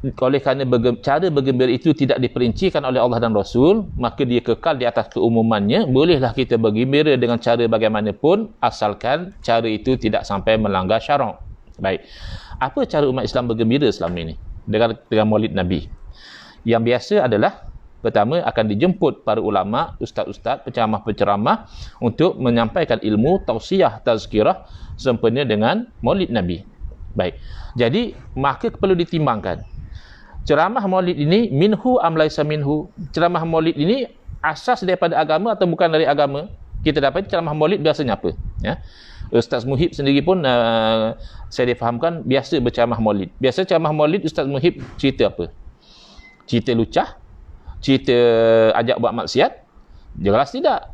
oleh kerana cara bergembira itu tidak diperincikan oleh Allah dan Rasul, maka dia kekal di atas keumumannya. Bolehlah kita bergembira dengan cara bagaimanapun, asalkan cara itu tidak sampai melanggar syarak. Baik, apa cara umat Islam bergembira selama ini dengan Maulid Nabi? Yang biasa adalah, pertama akan dijemput para ulama, ustaz-ustaz, penceramah-penceramah untuk menyampaikan ilmu, tausiah, tazkirah sempena dengan Maulid Nabi. Baik, jadi maka perlu ditimbangkan, ceramah Maulid ini minhu am laisa minhu. Ceramah Maulid ini asas daripada agama atau bukan dari agama? Kita dapat ceramah Maulid biasanya apa? Ya. Ustaz Muhib sendiri pun saya difahamkan biasa berceramah Maulid. Biasa ceramah Maulid Ustaz Muhib cerita apa? Cerita lucah? Cerita ajak buat maksiat? Jelas tidak.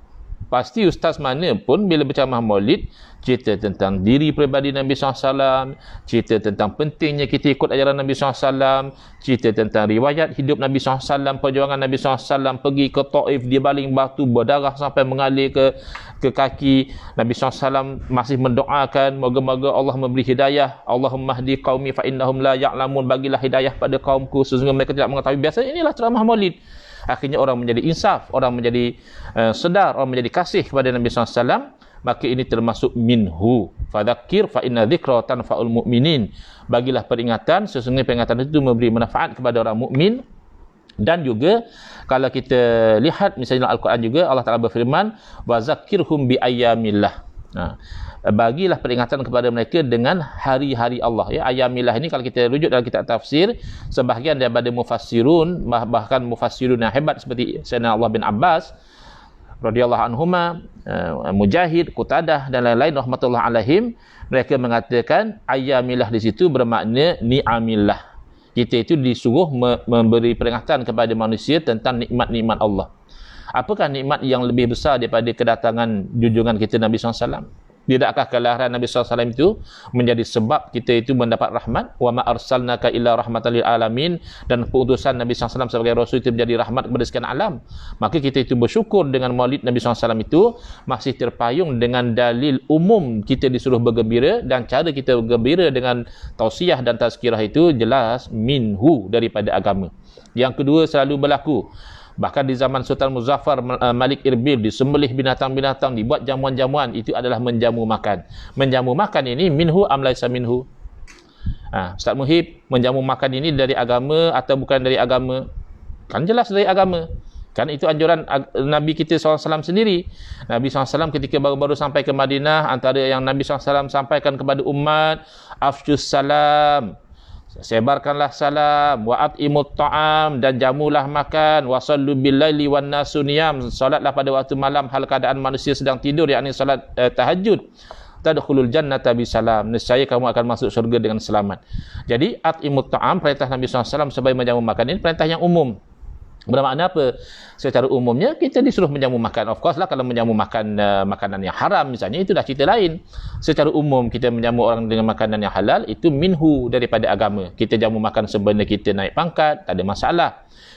Pasti ustaz mana pun bila berceramah Maulid, cerita tentang diri peribadi Nabi SAW, cerita tentang pentingnya kita ikut ajaran Nabi SAW, cerita tentang riwayat hidup Nabi SAW, perjuangan Nabi SAW, pergi ke Taif, dia baling batu berdarah sampai mengalir ke kaki. Nabi SAW masih mendoakan, moga-moga Allah memberi hidayah. Allahumma hdi qaumi fa innahum la ya'lamun, bagilah hidayah pada kaumku sesungguhnya mereka tidak mengetahui. Biasanya inilah ceramah Maulid. Akhirnya orang menjadi insaf, orang menjadi sedar, orang menjadi kasih kepada Nabi SAW. Maka ini termasuk minhu. Fadzakir fa inna dzikra tanfa'ul mu'minin. Bagilah peringatan, sesungguhnya peringatan itu memberi manfaat kepada orang mukmin. Dan juga kalau kita lihat misalnya Al-Quran juga, Allah Ta'ala berfirman, wa zakkirhum bi ayyamillah. Bagilah peringatan kepada mereka dengan hari-hari Allah. Ya, ayyamillah ini kalau kita rujuk dalam kitab tafsir, sebahagian daripada mufassirun, bahkan mufassirun yang hebat seperti Sayyidina Allah bin Abbas radhiyallahu anhuma, Mujahid, Qutadah dan lain-lain rahmatullah alaihim, mereka mengatakan ayyamillah di situ bermakna ni'amillah. Kita itu disuruh memberi peringatan kepada manusia tentang nikmat-nikmat Allah. Apakah nikmat yang lebih besar daripada kedatangan junjungan kita Nabi SAW? Tidakkah kelahiran Nabi SAW itu menjadi sebab kita itu mendapat rahmat? Wa ma arsalnaka illa rahmatan lil alamin, dan pengutusan Nabi SAW sebagai Rasul itu menjadi rahmat kepada sekian alam. Maka kita itu bersyukur dengan Maulid Nabi SAW itu masih terpayung dengan dalil umum kita disuruh bergembira, dan cara kita bergembira dengan tausiah dan tazkirah itu jelas minhu, daripada agama. Yang kedua selalu berlaku. Bahkan di zaman Sultan Muzaffar Malik Irbil, disembelih binatang-binatang, dibuat jamuan-jamuan, itu adalah menjamu makan. Menjamu makan ini minhu am laisa minhu? Ustaz Muhib, menjamu makan ini dari agama atau bukan dari agama? Kan jelas dari agama. Kan itu anjuran Nabi kita SAW sendiri. Nabi SAW ketika baru-baru sampai ke Madinah, antara yang Nabi SAW sampaikan kepada umat, afshus salam, sebarkanlah salam, wa at'imut ta'am, dan jamulah makan, wa sallu bil laili wan nasu niyam, salatlah pada waktu malam hal keadaan manusia sedang tidur, yakni salat tahajud, tadkhulul jannata bisalam, nescaya kamu akan masuk syurga dengan selamat. Jadi at'imut ta'am, perintah Nabi SAW sebagai menjamu makan ini perintah yang umum. Bermakna apa? Secara umumnya kita disuruh menjamu makan. Of course lah, kalau menjamu makan makanan yang haram misalnya, itu dah cerita lain. Secara umum kita menjamu orang dengan makanan yang halal, itu minhu, daripada agama. Kita jamu makan sempena kita naik pangkat, tak ada masalah.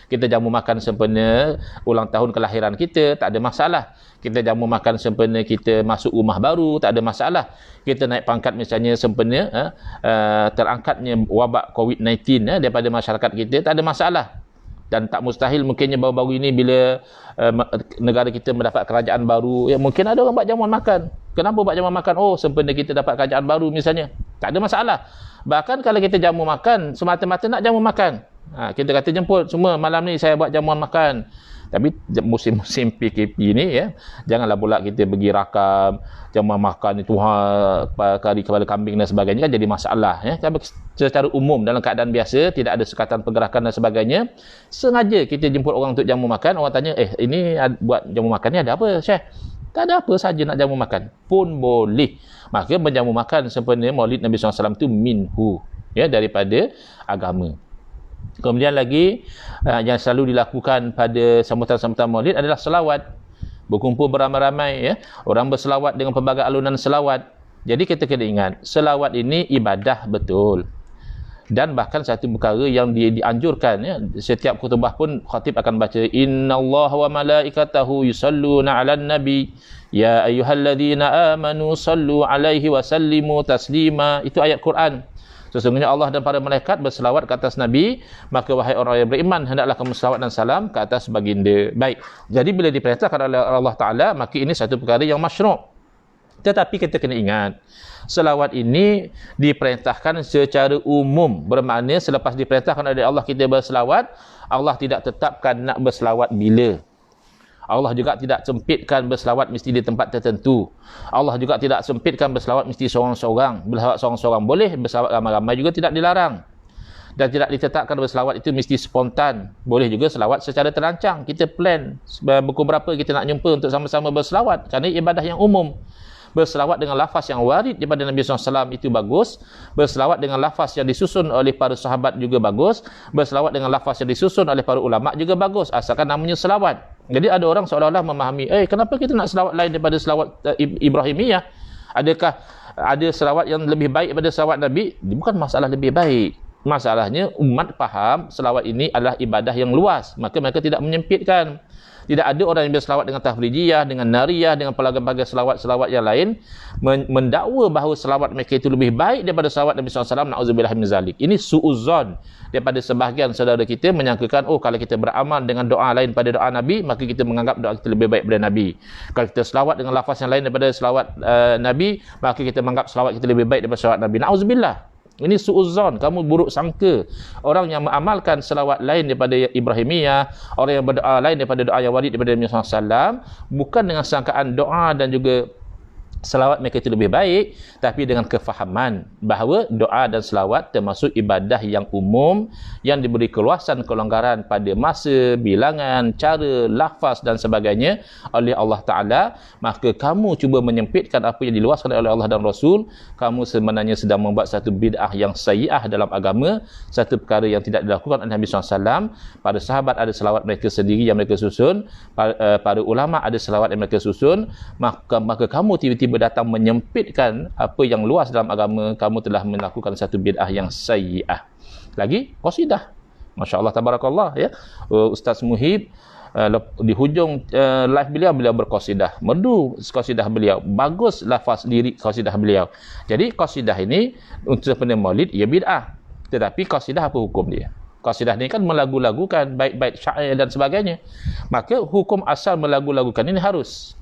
Kita jamu makan sempena ulang tahun kelahiran kita, tak ada masalah. Kita jamu makan sempena kita masuk rumah baru, tak ada masalah. Kita naik pangkat misalnya sempena terangkatnya wabak COVID-19 daripada masyarakat kita, tak ada masalah. Dan tak mustahil mungkinnya baru-baru ini bila negara kita mendapat kerajaan baru, ya mungkin ada orang buat jamuan makan. Kenapa buat jamuan makan? Oh, sempena kita dapat kerajaan baru misalnya. Tak ada masalah. Bahkan kalau kita jamu makan, semata-mata nak jamu makan. Kita kata jemput semua, malam ni saya buat jamuan makan. Tapi musim-musim PKP ni, ya, janganlah pula kita pergi rakam jamuan makan itu kari kepala kambing dan sebagainya, kan jadi masalah, ya. Secara umum dalam keadaan biasa tidak ada sekatan pergerakan dan sebagainya, sengaja kita jemput orang untuk jamu makan. Orang tanya, ini buat jamu makan ni ada apa, Syekh? Tak ada apa saja, nak jamu makan pun boleh. Maka menjamu makan sempena Maulid Nabi SAW itu minhu, ya, daripada agama. Kemudian lagi yang selalu dilakukan pada sambutan-sambutan Maulid adalah selawat. Berkumpul beramai-ramai, ya, orang berselawat dengan pelbagai alunan selawat. Jadi kita kena ingat, selawat ini ibadah betul. Dan bahkan satu perkara yang dianjurkan, ya, setiap khutbah pun khatib akan baca innallaha wa malaikatahu yusalluna 'alan nabi ya ayyuhalladzina amanu sallu 'alaihi wa sallimu taslima. Itu ayat Quran. Sesungguhnya Allah dan para malaikat berselawat ke atas Nabi, maka wahai orang yang beriman, hendaklah kamu selawat dan salam ke atas baginda. Baik, jadi bila diperintahkan oleh Allah Ta'ala, maka ini satu perkara yang masyru'. Tetapi kita kena ingat, selawat ini diperintahkan secara umum. Bermakna selepas diperintahkan oleh Allah kita berselawat, Allah tidak tetapkan nak berselawat bila. Allah juga tidak sempitkan berselawat mesti di tempat tertentu. Allah juga tidak sempitkan berselawat mesti seorang-seorang. Berselawat seorang-seorang boleh, berselawat ramai-ramai juga tidak dilarang. Dan tidak ditetapkan berselawat itu mesti spontan. Boleh juga selawat secara terancang. Kita plan pukul berapa kita nak jumpa untuk sama-sama berselawat. Kerana ibadah yang umum. Berselawat dengan lafaz yang warid daripada Nabi SAW itu bagus. Berselawat dengan lafaz yang disusun oleh para sahabat juga bagus. Berselawat dengan lafaz yang disusun oleh para ulama juga bagus, asalkan namanya selawat. Jadi ada orang seolah-olah memahami, kenapa kita nak selawat lain daripada selawat Ibrahimiyah? Adakah ada selawat yang lebih baik daripada selawat Nabi? Bukan masalah lebih baik. Masalahnya umat faham selawat ini adalah ibadah yang luas, maka mereka tidak menyempitkan. Tidak ada orang yang berselawat dengan tafrijiyah, dengan nariyah, dengan pelbagai-pelbagai selawat-selawat yang lain mendakwa bahawa selawat mereka itu lebih baik daripada selawat Nabi SAW. Na'udzubillah min zalik. Ini su'uzon daripada sebahagian saudara kita menyangkakan, kalau kita beramal dengan doa lain pada doa Nabi, maka kita menganggap doa kita lebih baik daripada Nabi. Kalau kita selawat dengan lafaz yang lain daripada selawat Nabi, maka kita menganggap selawat kita lebih baik daripada selawat Nabi. Na'udzubillah. Ini su'uzon, kamu buruk sangka. Orang yang mengamalkan selawat lain daripada Ibrahimiyah, orang yang berdoa lain daripada doa yang warid daripada Nabi SAW, bukan dengan sangkaan doa dan juga selawat mereka itu lebih baik, tapi dengan kefahaman bahawa doa dan selawat termasuk ibadah yang umum yang diberi keluasan kelonggaran pada masa, bilangan, cara, lafaz dan sebagainya oleh Allah Ta'ala. Maka kamu cuba menyempitkan apa yang diluaskan oleh Allah dan Rasul, kamu sebenarnya sedang membuat satu bid'ah yang sayyi'ah dalam agama, satu perkara yang tidak dilakukan oleh Nabi SAW. Para sahabat ada selawat mereka sendiri yang mereka susun, para ulama ada selawat yang mereka susun, maka kamu tiba-tiba datang menyempitkan apa yang luas dalam agama, kamu telah melakukan satu bid'ah yang sayyi'ah. Lagi qasidah, masya-Allah tabarakallah, ya. Ustaz Muhib di hujung live beliau berqasidah, merdu qasidah beliau, bagus lafaz lirik qasidah beliau. Jadi qasidah ini untuk sempena Maulid ia bid'ah, tetapi qasidah apa hukum dia? Qasidah ni kan melagu-lagukan bait-bait syair dan sebagainya, maka hukum asal melagu-lagukan ini harus.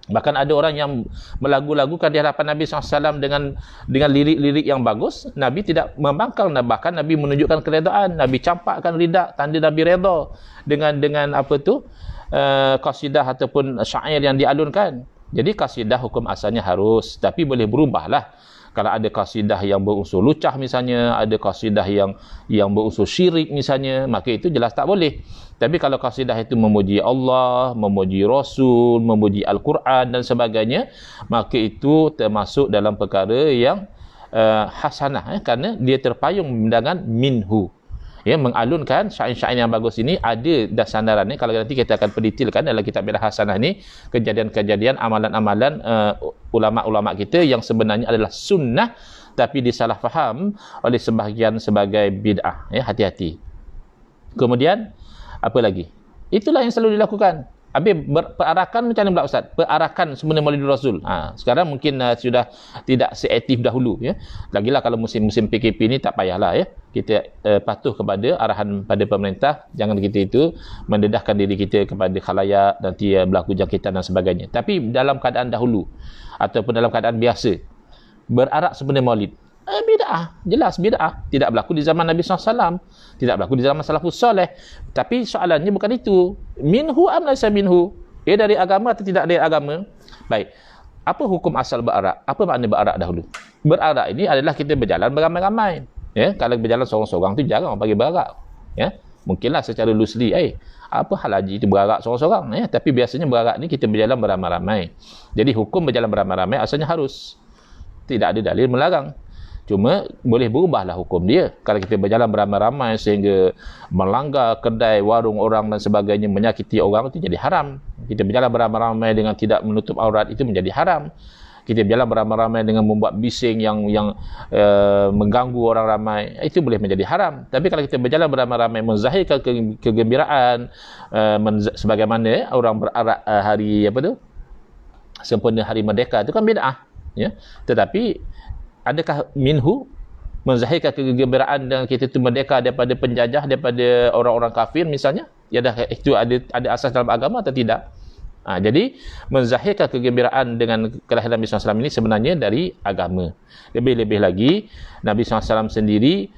Bahkan ada orang yang melagu-lagukan di hadapan Nabi SAW dengan lirik-lirik yang bagus. Nabi tidak membangkang, bahkan Nabi menunjukkan keredaan. Nabi campakkan lidah, tanda Nabi redha dengan apa tu, qasidah ataupun syair yang dialunkan. Jadi qasidah hukum asalnya harus, tapi boleh berubahlah. Kalau ada kasidah yang berunsur lucah misalnya, ada kasidah yang berunsur syirik misalnya, maka itu jelas tak boleh. Tapi kalau kasidah itu memuji Allah, memuji Rasul, memuji Al-Quran dan sebagainya, maka itu termasuk dalam perkara yang hasanah, kerana dia terpayung dengan minhu. Ya, mengalunkan syair-syair yang bagus ini ada sandaran ni. Kalau nanti kita akan pendetailkan dalam kitab Bidah Hasanah ni, kejadian-kejadian, amalan-amalan ulama-ulama kita yang sebenarnya adalah sunnah tapi disalah faham oleh sebahagian sebagai bid'ah. Ya, hati-hati. Kemudian apa lagi? Itulah yang selalu dilakukan. Habis perarakan macam mana pula Ustaz? Perarakan sebenarnya Maulidul Rasul. Sekarang mungkin sudah tidak seaktif dahulu, ya. Lagilah kalau musim-musim PKP ni tak payahlah, ya. Kita patuh kepada arahan pada pemerintah, jangan kita itu mendedahkan diri kita kepada khalayak, nanti berlaku jangkitan dan sebagainya. Tapi dalam keadaan dahulu ataupun dalam keadaan biasa, berarak sebenarnya Maulid, bid'ah, jelas bid'ah. Tidak berlaku di zaman Nabi SAW, tidak berlaku di zaman salafus soleh. Tapi soalannya bukan itu, minhu am laysa minhu, ia dari agama atau tidak dari agama. Baik, apa hukum asal berarak? Apa makna berarak dahulu? Berarak ini adalah kita berjalan beramai-ramai, ya. Kalau berjalan seorang-seorang tu jarang orang panggil berarak, ya. Mungkinlah secara loosely, apa hal haji itu berarak seorang-seorang, ya. Tapi biasanya berarak ni kita berjalan beramai-ramai. Jadi hukum berjalan beramai-ramai asalnya harus, tidak ada dalil melarang. Cuma boleh berubahlah hukum dia. Kalau kita berjalan beramai-ramai sehingga melanggar kedai, warung orang dan sebagainya, menyakiti orang, itu jadi haram. Kita berjalan beramai-ramai dengan tidak menutup aurat, itu menjadi haram. Kita berjalan beramai-ramai dengan membuat bising yang mengganggu orang ramai, itu boleh menjadi haram. Tapi kalau kita berjalan beramai-ramai menzahirkan kegembiraan, sebagaimana orang berarak hari sempena hari merdeka, itu kan bid'ah, ya. Tetapi adakah minhu, menzahirkan kegembiraan dan kita itu merdeka daripada penjajah, daripada orang-orang kafir misalnya, ya, itu ada asas dalam agama atau tidak? Jadi menzahirkan kegembiraan dengan kelahiran Nabi SAW ini sebenarnya dari agama. Lebih-lebih lagi Nabi SAW sendiri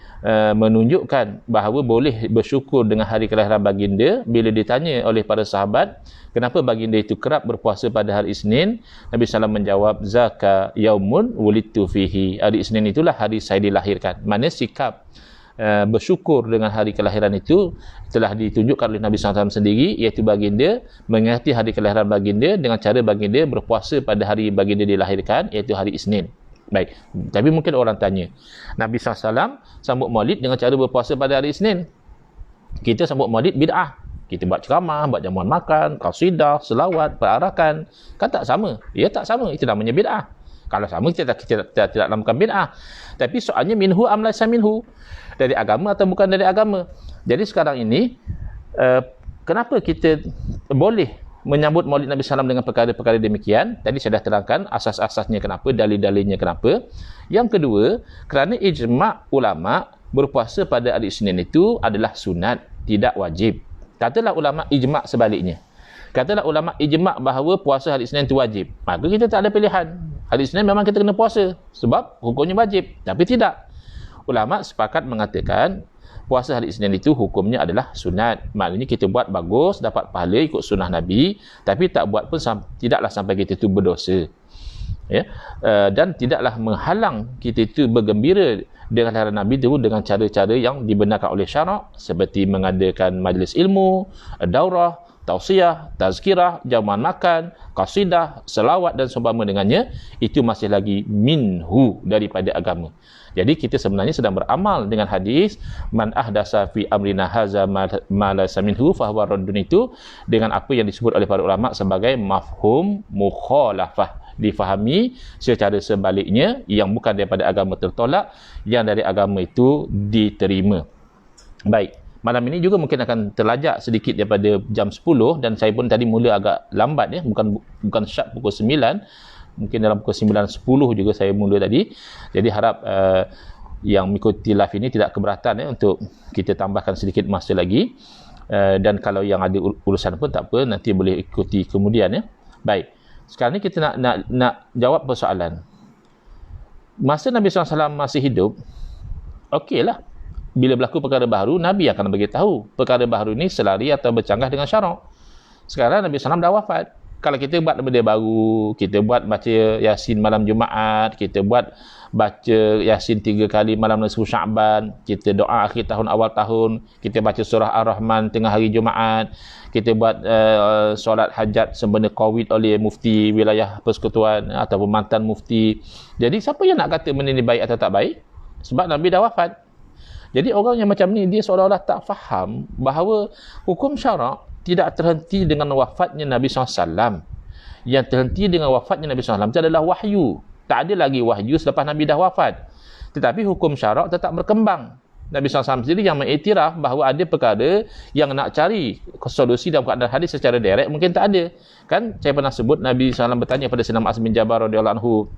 menunjukkan bahawa boleh bersyukur dengan hari kelahiran baginda. Bila ditanya oleh para sahabat, kenapa baginda itu kerap berpuasa pada hari Isnin, Nabi SAW menjawab, zaka yaumun wulidtu fihi, hari Isnin itulah hari saya dilahirkan. Mana sikap bersyukur dengan hari kelahiran itu telah ditunjukkan oleh Nabi SAW sendiri, iaitu baginda mengingati hari kelahiran baginda dengan cara baginda berpuasa pada hari baginda dilahirkan, iaitu hari Isnin. Baik, tapi mungkin orang tanya, Nabi SAW sambut maulid dengan cara berpuasa pada hari Isnin. Kita sambut maulid bid'ah, kita buat ceramah, buat jamuan makan, qasidah, selawat, perarakan, kan tak sama? Ya, tak sama, itu namanya bid'ah. Kalau sama, kita tidak namakan bid'ah. Tapi soalnya minhu am laysa minhu, dari agama atau bukan dari agama. Jadi sekarang ini kenapa kita boleh menyambut maulid Nabi SAW dengan perkara-perkara demikian? Tadi saya dah terangkan asas-asasnya kenapa, dalil-dalilnya kenapa. Yang kedua, kerana ijma' ulama berpuasa pada hari Isnin itu adalah sunat, tidak wajib. Katalah ulama ijma' sebaliknya, katalah ulama ijma' bahawa puasa hari Isnin itu wajib, maka kita tak ada pilihan. Hari Isnin memang kita kena puasa sebab hukumnya wajib. Tapi tidak, ulama sepakat mengatakan puasa hari Isnin itu hukumnya adalah sunat. Maknanya kita buat bagus, dapat pahala ikut sunnah Nabi, tapi tak buat pun tidaklah sampai kita itu berdosa, ya. Dan tidaklah menghalang kita itu bergembira dengan hari Nabi itu dengan cara-cara yang dibenarkan oleh syarak, seperti mengadakan majlis ilmu, daurah, tausiah, tazkirah, jamuan makan, qasidah, selawat dan seumpama dengannya. Itu masih lagi minhu, daripada agama. Jadi kita sebenarnya sedang beramal dengan hadis man ahdasa fi amrina haza ma laysa minhu fahuwa raddun, itu dengan apa yang disebut oleh para ulama sebagai mafhum mukhalafah, difahami secara sebaliknya, yang bukan daripada agama tertolak, yang dari agama itu diterima. Baik, malam ini juga mungkin akan terlajak sedikit daripada jam 10, dan saya pun tadi mula agak lambat, ya, bukan sharp pukul 9, mungkin dalam pukul 9.10 juga saya mula tadi. Jadi harap yang mengikuti live ini tidak keberatan, ya, untuk kita tambahkan sedikit masa lagi, dan kalau yang ada urusan pun tak apa, nanti boleh ikuti kemudian, ya. Baik, sekarang ni kita nak jawab persoalan. Masa Nabi SAW masih hidup, okeylah, bila berlaku perkara baru, Nabi akan beritahu perkara baru ini selari atau bercanggah dengan syarak. Sekarang Nabi SAW dah wafat, Kalau kita buat benda baru, kita buat baca Yasin malam Jumaat, kita buat baca Yasin 3 kali malam nisfu Sya'ban, kita doa akhir tahun awal tahun, kita baca surah Ar-Rahman tengah hari Jumaat, kita buat solat hajat sempena Covid oleh mufti wilayah persekutuan ataupun mantan mufti. Jadi siapa yang nak kata benda ni baik atau tak baik? Sebab Nabi dah wafat. Jadi orang yang macam ni dia seolah-olah tak faham bahawa hukum syarak tidak terhenti dengan wafatnya Nabi SAW. Yang terhenti dengan wafatnya Nabi SAW itu adalah wahyu. Tak ada lagi wahyu selepas Nabi dah wafat. Tetapi hukum syarak tetap berkembang. Nabi SAW sendiri yang mengiktiraf bahawa ada perkara yang nak cari solusi dalam keadaan hadis secara direct mungkin tak ada. Kan saya pernah sebut Nabi SAW bertanya pada Sayyidina Mu'az bin Jabal radhiyallahu anhu,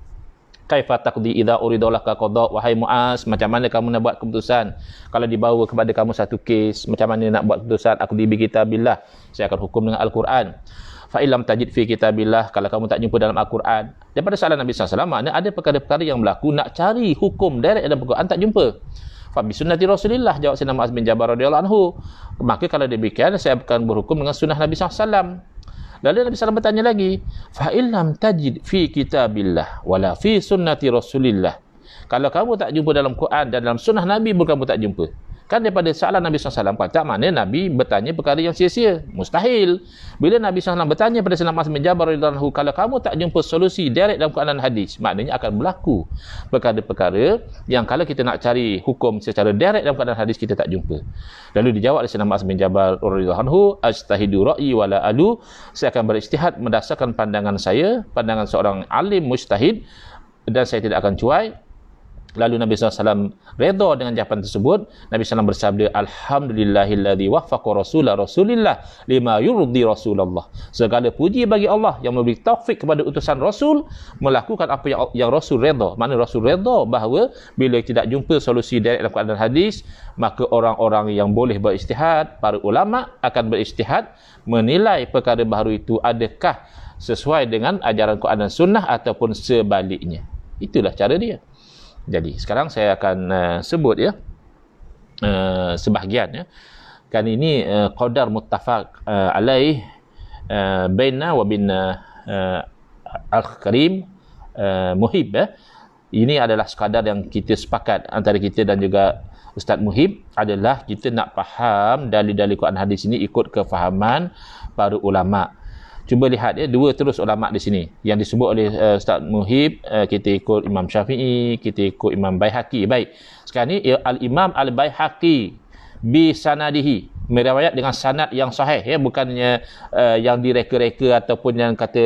kaifa taqdi idza uridalaka qada, wahai Muaz, macam mana kamu nak buat keputusan kalau dibawa kepada kamu satu kes, macam mana nak buat keputusan? Aqdi bi kitabillah, saya akan hukum dengan Al-Quran. Fa illam tajid fi kitabillah, kalau kamu tak jumpa dalam Al-Quran. Daripada soalan Nabi SAW, makna ada perkara-perkara yang berlaku nak cari hukum direct dalam Al-Quran tak jumpa. Fa bi sunnati Rasulillah, jawab Sayyidina Muaz bin Jabal radhiyallahu anhu, maka kalau demikian saya akan berhukum dengan sunnah Nabi SAW. Lalu Nabi SAW bertanya lagi, fa illam tajid fi kitabillah wala fi sunnati Rasulillah, kalau kamu tak jumpa dalam Quran dan dalam sunnah Nabi pun kamu tak jumpa. Kan daripada soalan Nabi SAW kata mana Nabi bertanya perkara yang sia-sia, mustahil. Bila Nabi SAW bertanya pada Sayyidina Mu'az bin Jabal radhiyallahu anhu, kalau kamu tak jumpa solusi direct dalam Quran dan hadis, maknanya akan berlaku perkara-perkara yang kalau kita nak cari hukum secara direct dalam Quran dan hadis kita tak jumpa. Lalu dijawab oleh Sayyidina Mu'az bin Jabal radhiyallahu anhu, ajtahidu ra'yi wala alu, saya akan beristihad berdasarkan pandangan saya, pandangan seorang alim mujtahid, dan saya tidak akan cuai. Lalu Nabi SAW redha dengan jawapan tersebut. Nabi SAW bersabda, alhamdulillahilladzi waffaqa rasulillah lima yurdi Rasulullah. Segala puji bagi Allah yang memberi taufik kepada utusan Rasul melakukan apa yang Rasul redha. Makna Rasul redha bahawa bila tidak jumpa solusi direct dalam Quran dan hadis, maka orang-orang yang boleh beristihad, para ulama akan beristihad menilai perkara baharu itu adakah sesuai dengan ajaran Quran dan Sunnah ataupun sebaliknya. Itulah cara dia. Jadi sekarang saya akan sebut ya sebahagian ya. Kan ini qadar muttafaq alaih baina wa bin al-Karim Muhib ya. Ini adalah sekadar yang kita sepakat antara kita dan juga Ustaz Muhib, adalah kita nak faham dalil-dalil Quran hadis ini ikut kefahaman para ulama. Cuba lihat ya, dua terus ulama di sini yang disebut oleh Ustaz Muhib, kita ikut Imam Syafi'i, kita ikut Imam Baihaqi. Baik, sekarang ni Al-Imam Al-Baihaqi bi sanadihi, meriwayat dengan sanad yang sahih ya, bukannya yang direka-reka ataupun yang kata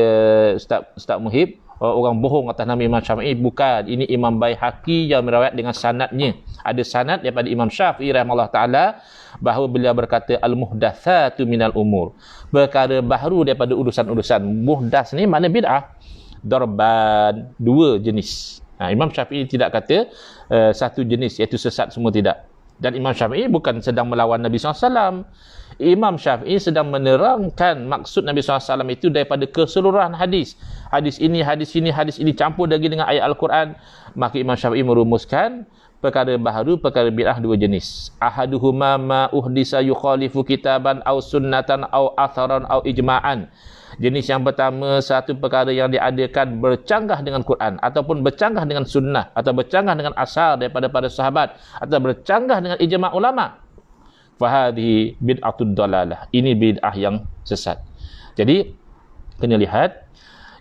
Ustaz Muhib orang bohong atas nama Imam Syafi'i. Bukan, ini Imam Baihaqi yang meriwayat dengan sanadnya. Ada sanad daripada Imam Syafi'i rahimahullah taala bahawa beliau berkata al-muhdatsatu minal umur, perkara baharu daripada urusan-urusan. Muhdas ni makna bid'ah. Darban, dua jenis. Imam Syafi'i tidak kata satu jenis iaitu sesat semua, tidak. Dan Imam Syafi'i bukan sedang melawan Nabi SAW. Imam Syafi'i sedang menerangkan maksud Nabi SAW itu daripada keseluruhan hadis. Hadis ini campur lagi dengan ayat Al-Quran. Maka Imam Syafi'i merumuskan perkara baharu, perkara bid'ah dua jenis. Ahaduhuma ma uhdisa yukhalifu kitaban au sunnatan au atharan au ijma'an. Jenis yang pertama, satu perkara yang diadakan bercanggah dengan Quran ataupun bercanggah dengan sunnah atau bercanggah dengan asar daripada para sahabat atau bercanggah dengan ijma' ulama. Fahadhi bid'atud dalalah. Ini bid'ah yang sesat. Jadi kena lihat,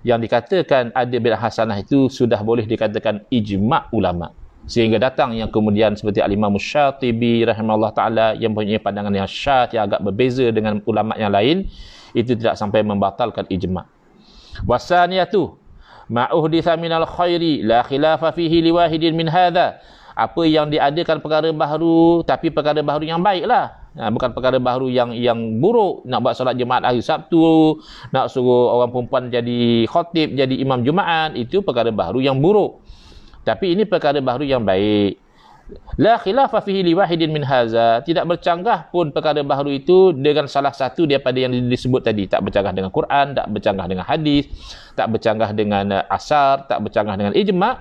yang dikatakan ada bid'ah hasanah itu sudah boleh dikatakan ijma' ulama. Sehingga datang yang kemudian seperti Al-Imam Syatibi rahimahullah ta'ala yang mempunyai pandangan yang syad, yang agak berbeza dengan ulama' yang lain, itu tidak sampai membatalkan ijma'. Wasaniyatu ma'uhditha minal khairi la khilafa fihi liwahidin min hadha. Apa yang diadakan perkara baharu, tapi perkara baharu yang baiklah. Bukan perkara baharu yang buruk. Nak buat solat Jumaat hari Sabtu, nak suruh orang perempuan jadi khatib, jadi imam Jumaat, itu perkara baharu yang buruk. Tapi ini perkara baharu yang baik. La khilafa fihi liwahidin min haza. Tidak bercanggah pun perkara baharu itu dengan salah satu daripada yang disebut tadi. Tak bercanggah dengan Quran, tak bercanggah dengan hadis, tak bercanggah dengan asar, tak bercanggah dengan ijma'.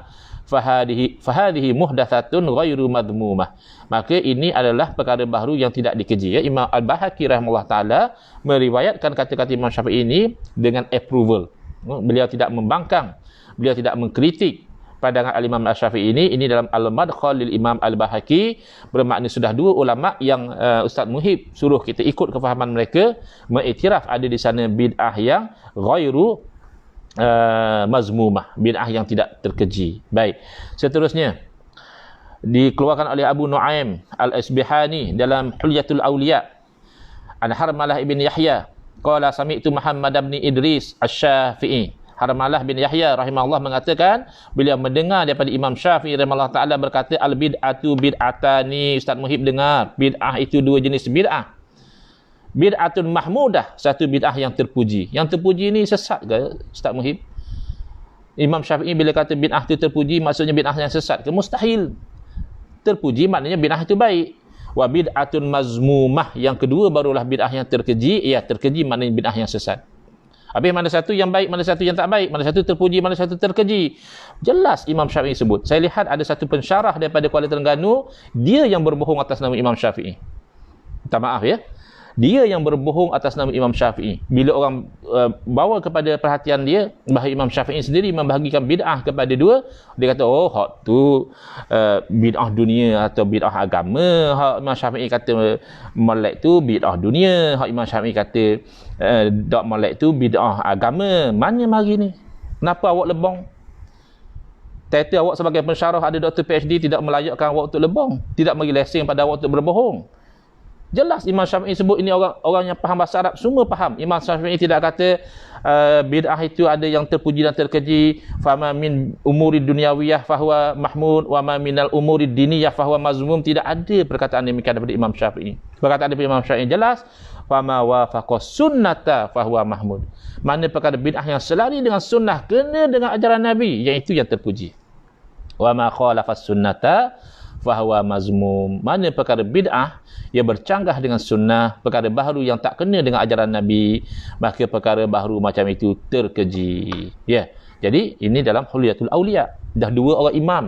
fahadhihi muhdatsatun ghairu madhmumah. Maka ini adalah perkara baru yang tidak dikeji. Ya. Imam Al-Bahaqi rahimahullah taala meriwayatkan kata-kata Imam Syafi'i ini dengan approval. Beliau tidak membangkang, beliau tidak mengkritik pandangan Al-Imam Asy-Syafi'i ini dalam Al-Madkhal lil Imam Al-Bahaqi, bermakna sudah dua ulama yang Ustaz Muhib suruh kita ikut kefahaman mereka, mengiktiraf ada di sana bid'ah yang ghairu mazmumah, bid'ah yang tidak terkeji. Baik, seterusnya dikeluarkan oleh Abu Nuaim Al-Asbihani dalam Hulyatul Awliya an Harmalah ibn Yahya qala sami'tu Muhammad bin Idris Asy-Syafi'i. Harmalah bin Yahya rahimahullah mengatakan beliau mendengar daripada Imam Syafi'i rahimahullah taala berkata al bid'atu bid'atani. Ustaz Muhib dengar, bid'ah itu dua jenis bid'ah. Bid'atun mahmudah, satu bid'ah yang terpuji. Yang terpuji ni sesat ke Ustaz Muhib? Imam Syafi'i bila kata bid'ah itu terpuji, maksudnya bid'ah yang sesat ke? Mustahil. Terpuji maknanya bid'ah itu baik. Wa bid'atun mazmumah, yang kedua barulah bid'ah yang terkeji. Ya, terkeji maknanya bid'ah yang sesat. Habis mana satu yang baik, mana satu yang tak baik, mana satu terpuji, mana satu terkeji. Jelas Imam Syafi'i sebut. Saya lihat ada satu pensyarah daripada Kuala Terengganu, dia yang berbohong atas nama Imam Syafi'i. Minta maaf ya. Dia yang berbohong atas nama Imam Syafi'i. Bila orang bawa kepada perhatian dia bahawa Imam Syafi'i sendiri membahagikan bid'ah kepada dua, dia kata, oh, hak tu bid'ah dunia atau bid'ah agama. Hak Imam Syafi'i kata molek tu bid'ah dunia. Hak Imam Syafi'i kata dok molek tu bid'ah agama. Mana mari ni? Kenapa awak lebong? Title awak sebagai pensyarah ada Dr. PhD tidak melayakkan awak untuk lebong, tidak bagi lesen pada awak untuk berbohong. Jelas Imam Syafi'i sebut ini orang yang faham bahasa Arab semua faham. Imam Syafi'i tidak kata bid'ah itu ada yang terpuji dan terkeji. Fama min umuri dunyawiyah fahuwa mahmud wa ma minal umuri diniyah fahuwa mazmum. Tidak ada perkataan demikian daripada Imam Syafi'i. Perkataan daripada Imam Syafi'i jelas, fama wafaqa sunnata fahuwa mahmud. Mana perkara bid'ah yang selari dengan sunnah, kena dengan ajaran Nabi, yang itu yang terpuji. Wa ma khalafas sunnata fahuwa mazmum. Mana perkara bid'ah yang bercanggah dengan sunnah, perkara baharu yang tak kena dengan ajaran Nabi, maka perkara baharu macam itu terkeji. Ya. Jadi ini dalam Hulyatul Awliya. Dah dua orang imam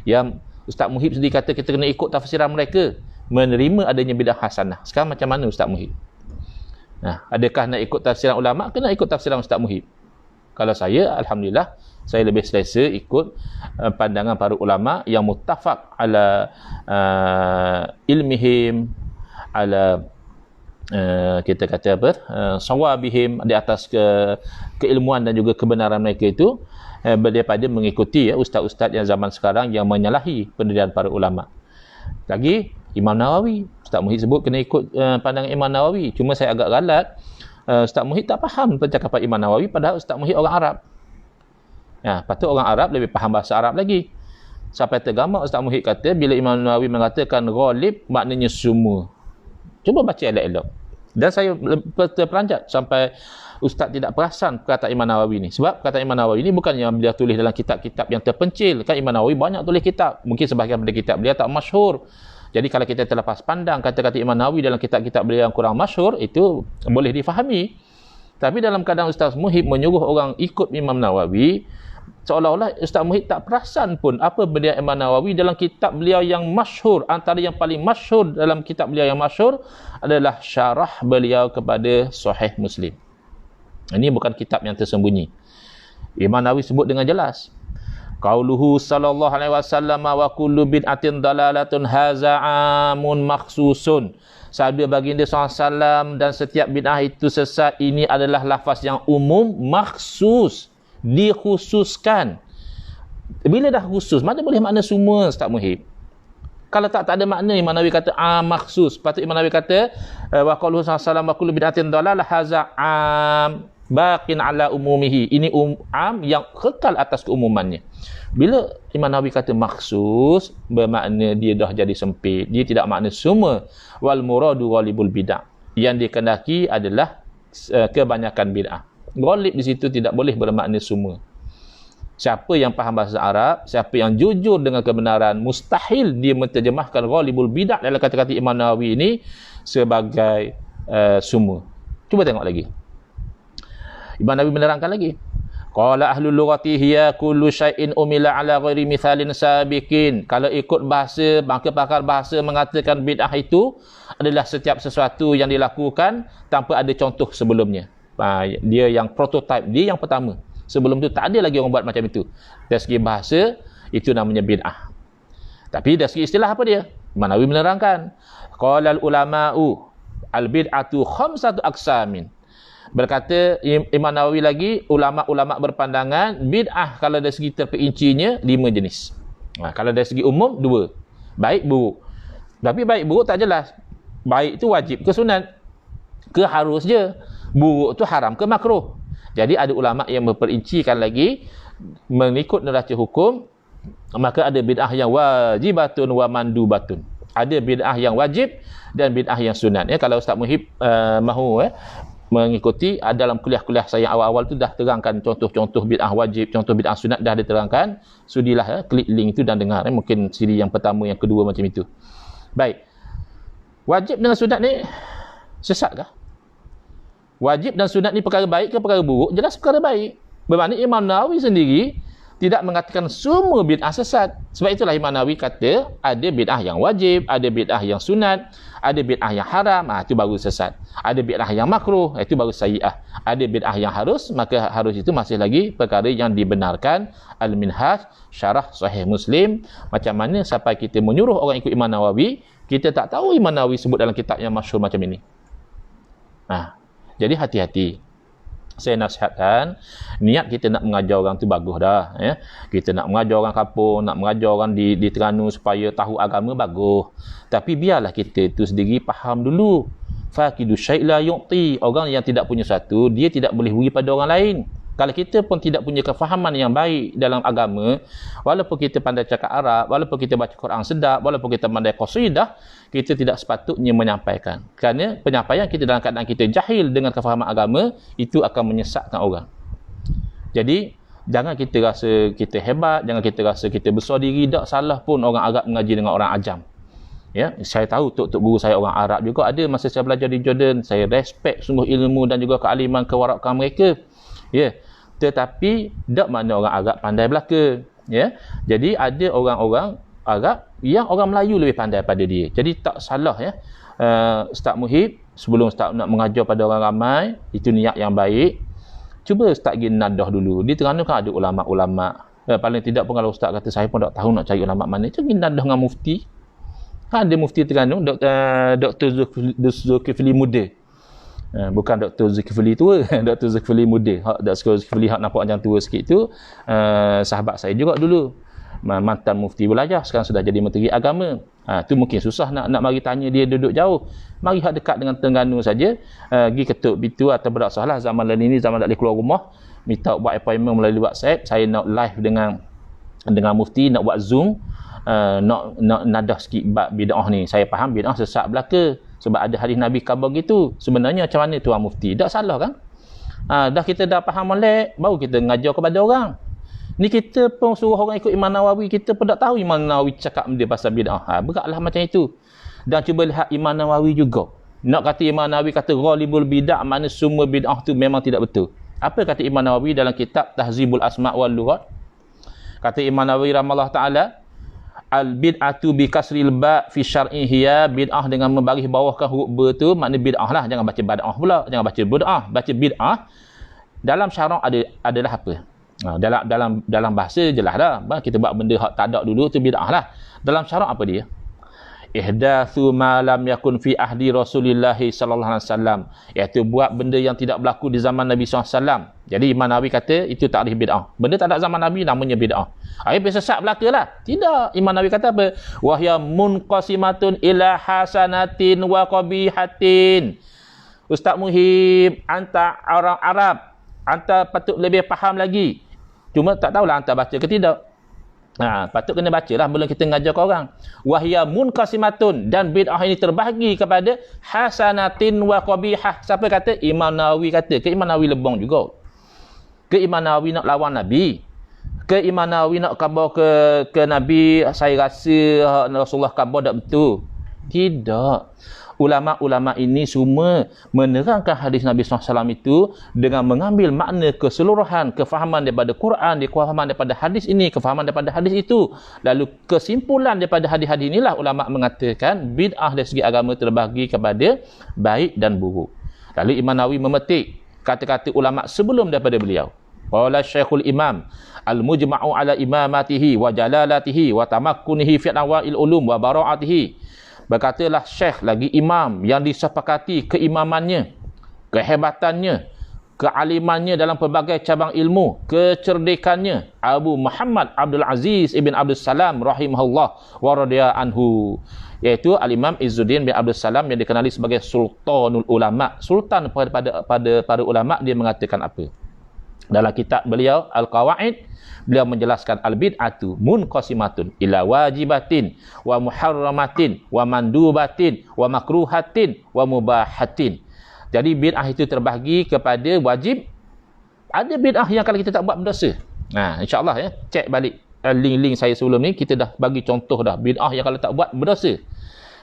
yang Ustaz Muhib sendiri kata kita kena ikut tafsiran mereka, menerima adanya bid'ah hasanah. Sekarang macam mana Ustaz Muhib? Nah, adakah nak ikut tafsiran ulama, kena ikut tafsiran Ustaz Muhib? Kalau saya, alhamdulillah, saya lebih selesa ikut pandangan para ulama yang muttafaq ala ilmihim, ala kita kata apa, sawabihim, di atas keilmuan dan juga kebenaran mereka itu, daripada mengikuti ustaz-ustaz yang zaman sekarang yang menyalahi pendirian para ulama. Lagi Imam Nawawi, Ustaz Muhid sebut kena ikut pandangan Imam Nawawi. Cuma saya agak galat, Ustaz Muhid tak faham percakapan Imam Nawawi, padahal Ustaz Muhid orang Arab. Ya, patut orang Arab lebih faham bahasa Arab lagi. Sampai tergamak Ustaz Muhid kata bila Imam Nawawi mengatakan ghalib maknanya semua. Cuba baca elok-elok. Dan saya terperanjat sampai Ustaz tidak perasan perkataan Imam Nawawi ni. Sebab perkataan Imam Nawawi ni bukan yang beliau tulis dalam kitab-kitab yang terpencil. Kan Imam Nawawi banyak tulis kitab. Mungkin sebahagian daripada kitab beliau tak masyhur. Jadi kalau kita terlepas pandang kata-kata Imam Nawawi dalam kitab-kitab beliau yang kurang masyhur, itu boleh difahami. Tapi dalam keadaan Ustaz Muhib menyuruh orang ikut Imam Nawawi, seolah-olah Ustaz Muhid tak perasan pun apa benda Imam Nawawi dalam kitab beliau yang masyhur. Antara yang paling masyhur dalam kitab beliau yang masyhur adalah syarah beliau kepada Sahih Muslim. Ini bukan kitab yang tersembunyi. Imam Nawawi sebut dengan jelas, qauluhu sallallahu alaihi wasallam wa kullu bid'atin dalalatun haza amun makhsusun. Sabda baginda SAW dan setiap bid'ah itu sesat, ini adalah lafaz yang umum, makhsus, dikhususkan. Bila dah khusus, mana boleh makna semua Ustaz Muhib? Kalau tak ada makna, Imam Nawawi kata makhsus. Patut Imam Nawawi kata wa qauluhu sallallahu wa kullu bid'atin dalalah haza am baqin ala umumihi. Ini am yang kekal atas keumumannya. Bila Imam Nawawi kata makhsus, bermakna dia dah jadi sempit. Dia tidak makna semua. Wal muradu ghalibul bid'ah. Yang dikehendaki adalah kebanyakan bid'ah. Ghalib di situ tidak boleh bermakna semua. Siapa yang faham bahasa Arab, siapa yang jujur dengan kebenaran, mustahil dia menterjemahkan ghalibul bid'ah dalam kata-kata Imam Nawawi ini sebagai semua. Cuba tengok lagi. Imam Nawawi menerangkan lagi. Qala ahlul lughati hiya kullu syai'in umila ala ghairi mithalin sabiqin. Kalau ikut bahasa, pakar bahasa mengatakan bid'ah itu adalah setiap sesuatu yang dilakukan tanpa ada contoh sebelumnya. Dia yang prototype, dia yang pertama. Sebelum tu tak ada lagi orang buat macam itu. Dari segi bahasa, itu namanya bid'ah. Tapi dari segi istilah apa dia? Imam Nawawi menerangkan. Qala al-ulama'u al-bid'atu khamsatu aqsamin. Berkata Imam Nawawi lagi, ulama-ulama berpandangan bid'ah kalau dari segi terperincinya 5 jenis. Kalau dari segi umum 2. Baik buruk. Tapi baik buruk tak jelas. Baik itu wajib ke sunat? Ke harus je? Buruk tu haram ke makruh? Jadi ada ulama yang memperincikan lagi mengikut neraca hukum, maka ada bid'ah yang wajibatun wa mandubatun. Ada bid'ah yang wajib dan bid'ah yang sunat. Kalau Ustaz Muhib mahu mengikuti dalam kuliah-kuliah saya awal-awal tu dah terangkan contoh-contoh bid'ah wajib, contoh bid'ah sunat dah diterangkan. Sudilah klik link itu dan dengar. Mungkin siri yang pertama, yang kedua macam itu. Baik. Wajib dengan sunat ni sesat kah? Wajib dan sunat ni perkara baik ke perkara buruk? Jelas perkara baik. Bermakna Imam Nawawi sendiri tidak mengatakan semua bid'ah sesat. Sebab itulah Imam Nawawi kata ada bid'ah yang wajib, ada bid'ah yang sunat, ada bid'ah yang haram, itu baru sesat. Ada bid'ah yang makruh, itu baru sayyi'ah. Ada bid'ah yang harus, maka harus itu masih lagi perkara yang dibenarkan. Al-Minhaj, Syarah Sahih Muslim. Macam mana sampai kita menyuruh orang ikut Imam Nawawi, kita tak tahu Imam Nawawi sebut dalam kitab yang masyhur macam ini. Jadi hati-hati. Saya nasihatkan, niat kita nak mengajar orang tu bagus dah. Kita nak mengajar orang kampung, nak mengajar orang di Terengganu supaya tahu agama, bagus. Tapi biarlah kita tu sendiri faham dulu. Faqidu syai' la yu'ti. Orang yang tidak punya satu, dia tidak boleh beri pada orang lain. Kalau kita pun tidak punya kefahaman yang baik dalam agama, walaupun kita pandai cakap Arab, walaupun kita baca Quran sedap, walaupun kita pandai qasidah, kita tidak sepatutnya menyampaikan. Kerana penyampaian kita dalam keadaan kita jahil dengan kefahaman agama, itu akan menyesatkan orang. Jadi, jangan kita rasa kita hebat, jangan kita rasa kita besar diri. Tak salah pun orang Arab mengaji dengan orang Ajam. Saya tahu tok guru saya orang Arab juga ada masa saya belajar di Jordan. Saya respect sungguh ilmu dan juga kealiman, kewarakan mereka. Tetapi tak mana orang Arab pandai belaka. Jadi ada orang-orang Arab yang orang Melayu lebih pandai pada dia. Jadi tak salah Ustaz Muhib sebelum Ustaz nak mengajar pada orang ramai, itu niat yang baik. Cuba Ustaz pergi nadah dulu. Di Terengganu kan ada ulama-ulama. Paling tidak pun kalau Ustaz kata saya pun tak tahu nak cari ulama mana, cuba pergi nadah dengan mufti. Kan ada mufti Terengganu, Dr. Zulkifli Muda. Bukan Dr. Zulkifli tua, Dr. Zulkifli muda. Dr. Zulkifli nampak macam tua sikit tu, sahabat saya juga dulu. Mantan mufti belajar, sekarang sudah jadi menteri agama. Tu mungkin susah nak mari tanya dia duduk jauh. Mari hak dekat dengan Terengganu saja, pergi ketuk pintu atau beraksah lah. Zaman lain ini, zaman tak boleh keluar rumah, minta buat appointment melalui WhatsApp. Saya nak live dengan mufti, nak buat Zoom, nak nadah sikit bab bid'ah ni. Saya faham bid'ah sesat belaka. Sebab ada hadis Nabi khabar gitu. Sebenarnya macam mana Tuan Mufti? Tak salah kan? Kita dah faham molek, baru kita ngajar kepada orang. Ni kita pun suruh orang ikut Imam Nawawi, kita pun tak tahu Imam Nawawi cakap dia pasal bid'ah. Beratlah macam itu. Dan cuba lihat Imam Nawawi juga. Nak kata Imam Nawawi kata ghalibul bid'ah, makna semua bid'ah tu memang tidak betul. Apa kata Imam Nawawi dalam kitab Tahzibul Asma' wal Lughat? Kata Imam Nawawi rahimahullah ta'ala, al-bid'atu bi kasril ba' fi syar'i hiya, bid'ah dengan membaris bawahkan huruf ba tu makna bid'ah lah. Jangan baca bad'ah pula, jangan baca bid'ah, baca bid'ah. Dalam syarak adalah apa? Dalam bahasa jelas dah. Kita buat benda hak tak ada dulu tu bid'ah lah. Dalam syarak apa dia? Ihdatsu ma lam yakun fi ahdi Rasulillah sallallahu alaihi wasallam, iaitu buat benda yang tidak berlaku di zaman Nabi sallallahu alaihi wasallam. Jadi Imam Nawawi kata itu takrif bid'ah. Benda tak ada zaman Nabi namanya bid'ah. Biasa sesat belakalah. Tidak. Imam Nawawi kata apa? Wahya munqasimatun ila hasanatin wa qabihatin. Ustaz Muhib, anta orang Arab, anta patut lebih faham lagi. Cuma tak tahulah anta baca ke tidak. Patut kena bacalah sebelum kita ngajar ke orang. Wahya munqasimatun, dan bid'ah ini terbahagi kepada hasanatin wa qabihah. Siapa kata? Imam Nawawi kata. Ke Imam Nawawi lebong juga. Ke Imam Nawawi nak lawan Nabi. Ke Imam Nawawi nak khabar ke Nabi, saya rasa Rasulullah khabar tak betul. Tidak. Ulama-ulama ini semua menerangkan hadis Nabi SAW itu dengan mengambil makna keseluruhan, kefahaman daripada Quran, kefahaman daripada hadis ini, kefahaman daripada hadis itu. Lalu kesimpulan daripada hadis-hadis inilah ulama mengatakan bid'ah dari segi agama terbagi kepada baik dan buruk. Lalu Imam Nawawi memetik kata-kata ulama sebelum daripada beliau. Qala Syekhul Imam al-mujma'u ala imamatihi wa jalalatihi wa tamakkunihi fi anwa'il ulum wa bara'atihi. Berkatalah Syekh lagi imam yang disepakati keimamannya, kehebatannya, kealimannya dalam pelbagai cabang ilmu, kecerdikannya, Abu Muhammad Abdul Aziz ibn Abdul Salam rahimahullah wa radhiya anhu, iaitu Al-Imam Izzuddin bin Abdul Salam yang dikenali sebagai Sultanul Ulama, sultan pada para ulama. Dia mengatakan apa? Dalam kitab beliau Al-Qawaid, beliau menjelaskan al-bid'atu munqasimatun ila wajibatin wa muharramatin wa mandubatin wa makruhatin wa mubahatin. Jadi bid'ah itu terbahagi kepada wajib. Ada bid'ah yang kalau kita tak buat berdosa. InsyaAllah ya, cek balik link-link saya sebelum ni, kita dah bagi contoh dah bid'ah yang kalau tak buat berdosa.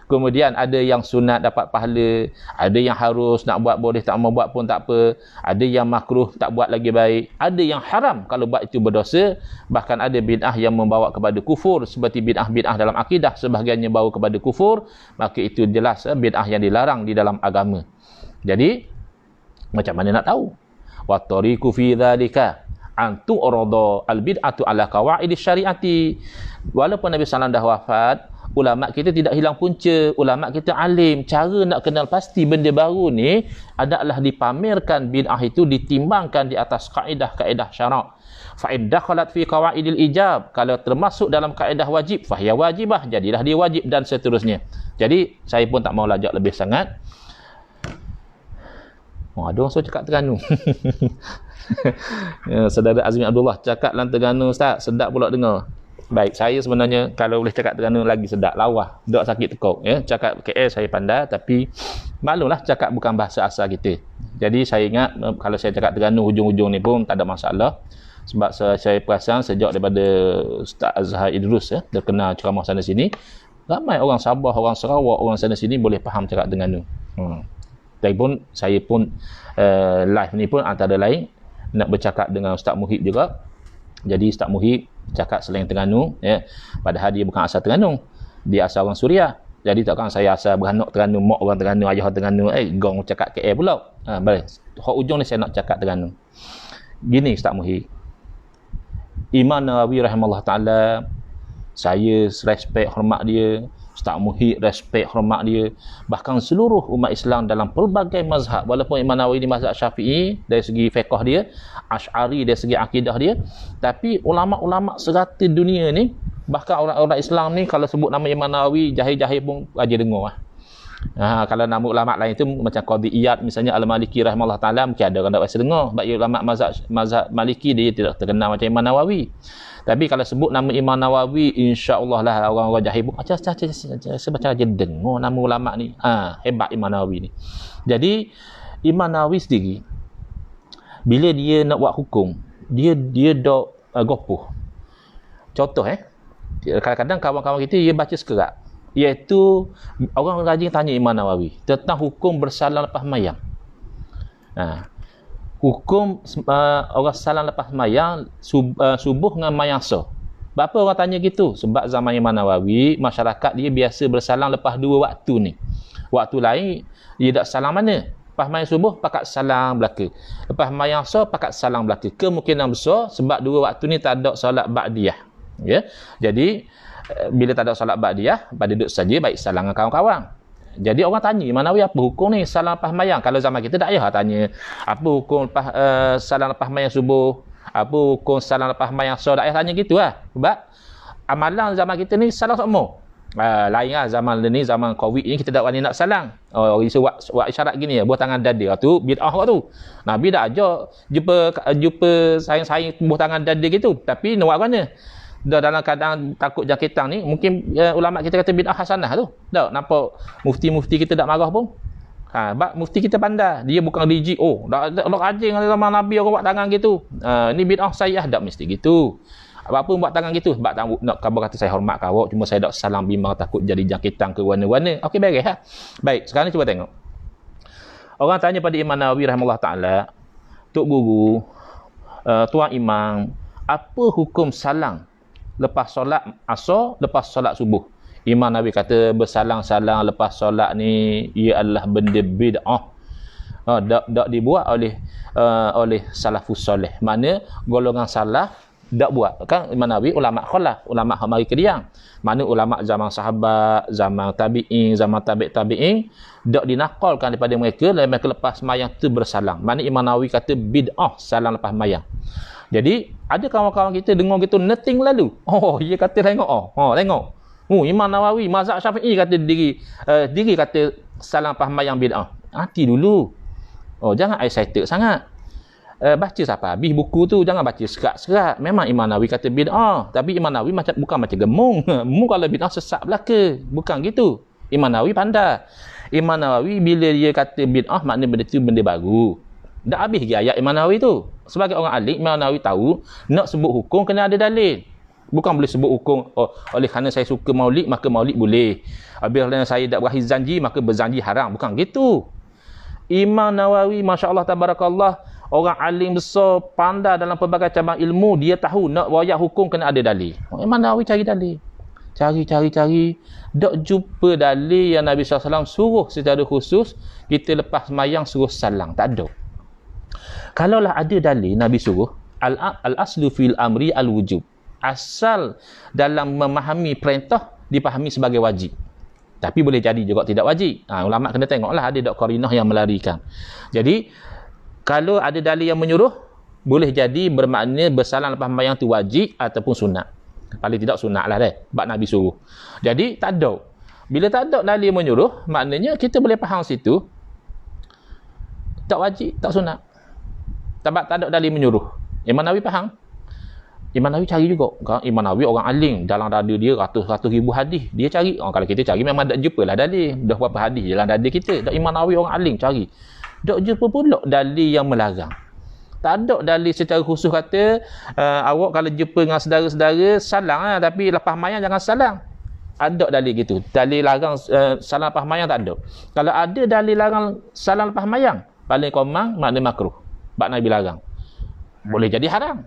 Kemudian ada yang sunat dapat pahala, ada yang harus nak buat boleh, tak mau buat pun tak apa, ada yang makruh tak buat lagi baik, ada yang haram kalau buat itu berdosa, bahkan ada bid'ah yang membawa kepada kufur seperti bid'ah-bid'ah dalam akidah, sebahagiannya bawa kepada kufur, maka itu jelas bid'ah yang dilarang di dalam agama. Jadi macam mana nak tahu? Wa tariqu fi dzalika an tu'rada al-bid'atu ala qawaid syariati. Walaupun Nabi sallallahu dah wafat, ulama kita tidak hilang punca, ulama kita alim. Cara nak kenal pasti benda baru ni adalah dipamerkan bid'ah itu, ditimbangkan di atas kaedah-kaedah syarak. Fa in dakhalat fi qawaidil ijab, kalau termasuk dalam kaedah wajib, fahiya wajibah, jadilah dia wajib, dan seterusnya. Jadi saya pun tak mau lajak lebih sangat. Ada orang suruh cakap Terengganu. Saudara Azmi Abdullah cakap dalam Terengganu, Ustaz, sedap pula dengar. Baik, saya sebenarnya kalau boleh cakap Terengganu lagi sedap, lawa, dok sakit tekuk ya. Cakap KL saya pandai, tapi maklumlah cakap bukan bahasa asal kita. Jadi saya ingat kalau saya cakap Terengganu hujung-hujung ni pun tak ada masalah. Sebab saya perasan sejak daripada Ustaz Azhar Idrus terkenal ceramah sana sini, ramai orang Sabah, orang Sarawak, orang sana sini boleh faham cakap Terengganu. Dan pun saya pun live ni pun antara lain nak bercakap dengan Ustaz Muhib juga. Jadi Ustaz Muhib cakap selain Terengganu ya. Padahal dia bukan asal Terengganu, dia asal orang Suria. Jadi takkan saya asal beranak Terengganu, mak orang Terengganu, ayah orang Terengganu, gong cakap KL pula. Boleh. Hak ujung ni saya nak cakap Terengganu. Gini Ustaz Muhib, Imam Nawawi rahimahullah ta'ala, saya respect hormat dia, Ustaz Muhib respect hormat dia, bahkan seluruh umat Islam dalam pelbagai mazhab. Walaupun Imam Nawawi ni mazhab Syafi'i dari segi fiqh dia, Asy'ari dari segi akidah dia, tapi ulama-ulama serata dunia ni, bahkan orang-orang Islam ni kalau sebut nama Imam Nawawi, jahil-jahil pun aja dengar. Kalau nama ulama lain tu macam Qadhi Iyad misalnya Al-Maliki rahimahullah ta'ala, mungkin ada orang tak biasa dengar. Sebab ulama mazhab Maliki dia tidak terkenal macam Imam Nawawi. Tapi kalau sebut nama Imam Nawawi, insya-Allah lah orang-orang jahil pun macam aja dengar nama ulama ni. Hebat Imam Nawawi ni. Jadi Imam Nawawi sendiri bila dia nak buat hukum, dia dok gopoh. Contoh kadang-kadang kawan-kawan kita dia baca sekerat, iaitu orang rajin tanya Imam Nawawi tentang hukum bersalam lepas mayang. Hukum orang salam lepas mayang subuh dengan mayang sah. Kenapa orang tanya gitu? Sebab zaman Imam Nawawi masyarakat dia biasa bersalam lepas dua waktu ni. Waktu lain dia tak salam mana? Lepas mayang subuh pakat salam belaka, lepas mayang sah pakat salam belaka. Kemungkinan besar sebab dua waktu ni tak ada solat ba'diyah ya. Jadi bila tak ada solat ba'diyah, pada duduk saja baik salam dengan kawan-kawan. Jadi orang tanya Imam Nawawi apa hukum ni salam lepas mayang. Kalau zaman kita tak payah tanya apa hukum lepas salam lepas mayang subuh, apa hukum salam lepas mayang sah, tak payah tanya gitu lah. Sebab amalan zaman kita ni salam semua. Lain lah zaman ni, zaman Covid ni kita tak berani nak salam. Orang buat isyarat gini buah tangan dada tu bid'ah tu. Nabi dah ajar jumpa sayang-sayang buah tangan dada gitu. Tapi nak buat mana? Dah dalam keadaan takut jangkitan ni, mungkin ulama kita kata bid'ah hasanah tu. Tak nampak mufti-mufti kita tak marah pun. Mufti kita pandai, dia bukan rigid. Dah rajin zaman Nabi orang buat tangan gitu. Ni bid'ah sayyah, tak mesti gitu. Apa buat tangan gitu? Sebab nak khabar kata saya hormat kau, cuma saya tak salam bimbang takut jadi jangkitan ke warna-warna. Okey, beres ha. Baik, sekarang ni cuba tengok. Orang tanya pada Imam Nawawi rahimahullah taala, Tok Guru, Tuan Imam, apa hukum salam lepas solat asar, lepas solat subuh? Imam Nawawi kata bersalang-salang lepas solat ni ia adalah benda bid'ah. Tak dibuat oleh salafus soleh. Mana golongan salaf tak buat. Kan Imam Nawawi ulama khalaf, ulama hak mari ke diam. Mana ulama zaman sahabat, zaman tabi'in, zaman tabi'in tak dinakalkan daripada mereka, mereka lepas mayang tu bersalang. Mana Imam Nawawi kata bid'ah salang lepas mayang. Jadi ada kawan-kawan kita dengar gitu neting lalu. Oh, dia kata tengok tengok. Imam Nawawi mazhab Syafi'i kata diri kata salang lepas mayang bid'ah. Hati dulu. Jangan excited sangat. Baca sampai habis buku tu, jangan baca serat-serat. Memang Imam Nawawi kata bid'ah, tapi Imam Nawawi bukan macam gemung. Mu kalau bid'ah sesat belaka. Bukan gitu. Imam Nawawi pandai. Imam Nawawi bila dia kata bid'ah makna benda tu benda baru. Dah habis lagi ayat Imam Nawawi tu. Sebagai orang alim, Imam Nawawi tahu nak sebut hukum kena ada dalil. Bukan boleh sebut hukum oleh kerana saya suka maulid maka maulid boleh. Apabila saya tak berakhir zanji maka berzanji haram. Bukan gitu. Imam Nawawi masya-Allah tabarakallah, orang alim besar, pandai dalam pelbagai cabang ilmu, dia tahu nak wayah hukum kena ada dalil. Imam Nawawi cari dalil. Cari. Tak jumpa dalil yang Nabi SAW suruh secara khusus kita lepas mayang suruh salang. Tak ada. Kalaulah ada dalil Nabi suruh, al-aslu fil amri al-wujub. Asal dalam memahami perintah dipahami sebagai wajib. Tapi boleh jadi juga tidak wajib. Ulama kena tengoklah ada tak qarinah yang melarikan. Jadi kalau ada dalil yang menyuruh, boleh jadi bermakna bersalang lepas mayang tu wajib ataupun sunat. Paling tidak sunat lah sebab Nabi suruh. Jadi tak ada. Bila tak ada dalil menyuruh, maknanya kita boleh faham situ tak wajib, tak sunat. Sebab tak ada dalil menyuruh. Imam Nawawi faham. Imam Nawawi cari juga. Imam Nawawi orang alim, dalam dada dia ratus-ratus ribu hadis. Dia cari. Kalau kita cari memang tak jumpa lah dalil. Dah berapa hadis dalam dada kita. Dak Imam Nawawi orang alim cari. Tak jumpa pula dalil yang melarang. Tak ada dalil secara khusus kata awak kalau jumpa dengan saudara-saudara salang lah, tapi lepas mayang jangan salang. Ada dalil gitu. Dalil larang salang lepas mayang tak ada. Kalau ada dalil larang salang lepas mayang, paling komang makna makruh. Sebab Nabi larang. Boleh jadi haram.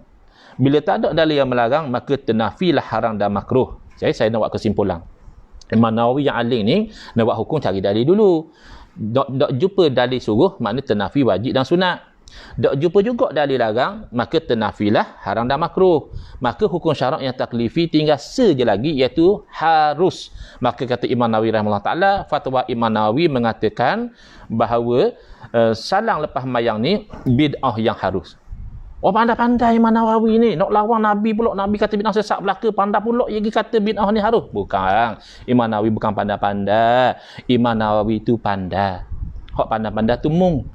Bila tak ada dalil yang melarang, maka tenafilah haram dan makruh. Saya nak buat kesimpulan. Imam Nawawi yang alim ni nak buat hukum cari dalil dulu. Tak jumpa dalil suruh, makna tenafi wajib dan sunat. Tak jumpa juga dalil larang, maka tenafilah haram dan makruh. Maka hukum syarak yang taklifi tinggal saja lagi, iaitu harus. Maka kata Imam Nawawi rahimahullah ta'ala, fatwa Imam Nawawi mengatakan bahawa salang lepas mayang ni bid'ah yang harus. Pandai-pandai Imam Nawawi ni nak lawan Nabi pula. Nabi kata bid'ah sesat belaka, pandai pula dia kata bid'ah ni harus. Bukan. Imam Nawawi bukan pandai-pandai. Imam Nawawi tu pandai. Hak pandai-pandai tu mung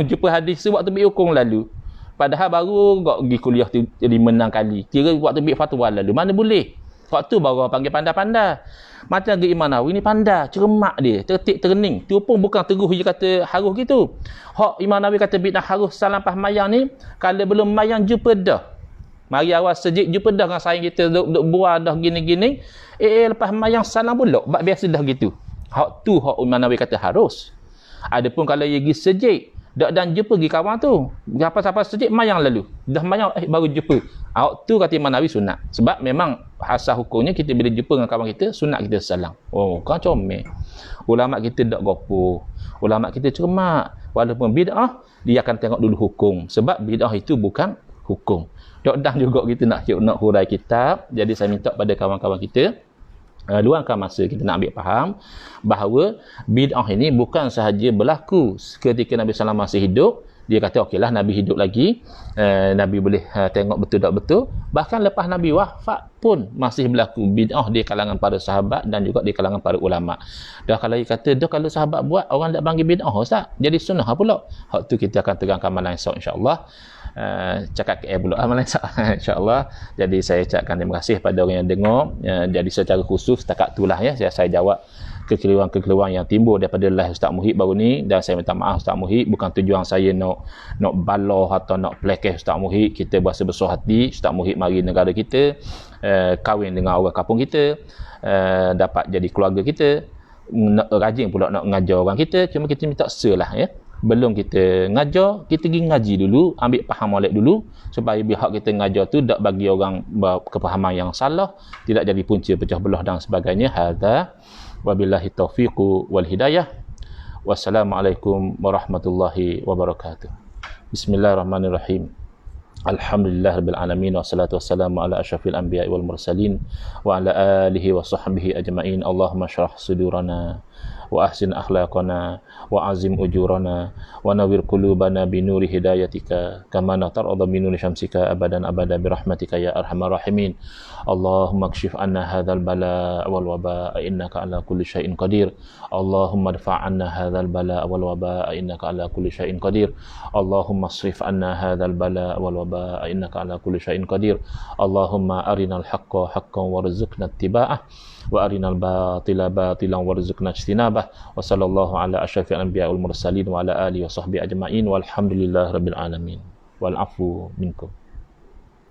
jumpa hadis tu waktu ambil hukum lalu. Padahal baru kau pergi kuliah tu jadi menang kali. Kira waktu ambil fatwa lalu. Mana boleh. Waktu baru orang panggil pandai-pandai. Macam lagi Imam Nawawi ni pandai, cermat dia, tertik terning. Tu pun bukan teguh dia kata harus gitu. Hak Imam Nawawi kata bid'ah harus salam lepas mayang ni, kalau belum mayang jumpa dah. Mari awal sejik jumpa dah dengan saing kita duk buah dah gini-gini. Lepas mayang salam pula. Bab biasa dah gitu. Hak tu hak Imam Nawawi kata harus. Adapun kalau dia pergi sejik dan jumpa pergi kawan tu, siapa-siapa sejik mayang lalu. Dah mayang baru jumpa. Hak tu kata Imam Nawawi sunat. Sebab memang asal hukumnya kita bila jumpa dengan kawan kita, sunat kita salam. Kan comel. Ulama kita tak gopoh. Ulama kita cermat. Walaupun bid'ah, dia akan tengok dulu hukum. Sebab bid'ah itu bukan hukum. Dan juga kita nak hurai kitab. Jadi saya minta pada kawan-kawan kita, luangkan masa kita nak ambil faham bahawa bid'ah ini bukan sahaja berlaku ketika Nabi SAW masih hidup. Dia kata okeylah Nabi hidup lagi, Nabi boleh tengok betul tak betul. Bahkan lepas Nabi wafat pun masih berlaku bid'ah di kalangan para sahabat dan juga di kalangan para ulama. Dah kalau dia kata dah kalau sahabat buat orang tak panggil bid'ah ustaz, jadi sunnah pula. Hak tu kita akan terangkan malam esok insya-Allah. Cakap ke pula malam esok insya-Allah. Jadi saya ucapkan terima kasih pada orang yang dengar. Jadi secara khusus setakat itulah ya saya jawab kekeliruan yang timbul daripada live Ustaz Muhib baru ni, dan saya minta maaf Ustaz Muhib, bukan tujuan saya nak baloh atau nak plekeh Ustaz Muhib. Kita berasa besar hati Ustaz Muhib mari negara kita, kahwin dengan orang kampung kita, dapat jadi keluarga kita, rajin pula nak ngajar orang kita. Cuma kita minta selah ya, belum kita ngajar, kita pergi ngaji dulu, ambil faham molek dulu, supaya pihak kita ngajar tu tak bagi orang kefahaman yang salah, tidak jadi punca pecah belah dan sebagainya. Hadza wabillahi taufiqu wal hidayah. Wassalamualaikum warahmatullahi wabarakatuh. Bismillahirrahmanirrahim. Alhamdulillahirabbil alamin, wassalatu wassalamu ala asyrafil anbiya'i wal mursalin wa ala alihi wa sahbihi ajma'in. Allahumma shrah sudurana wa ahsin akhlaqana wa azim ujurana wa nawwir qulubana bi nuri hidayatika kama natarada min nuri syamsika abadan abada bi rahmatika ya arhamar rahimin. Allahumma kshif anna hadzal bala wal waba innaka ala kulli syai'in qadir. Allahumma dfa' anna hadzal bala wal waba innaka ala kulli syai'in qadir. Allahumma srif anna hadzal bala wal waba innaka ala kulli syai'in qadir. Allahumma arinal haqqa haqqan warzuqna ittiba'ah wa arinal batila batilan warzuqna ijtinabah. Wa sallallahu ala asyrafil anbiya'i wal mursalin wa ala alihi wa sahbihi ajma'in walhamdulillahi rabbil alamin wal afu minkum.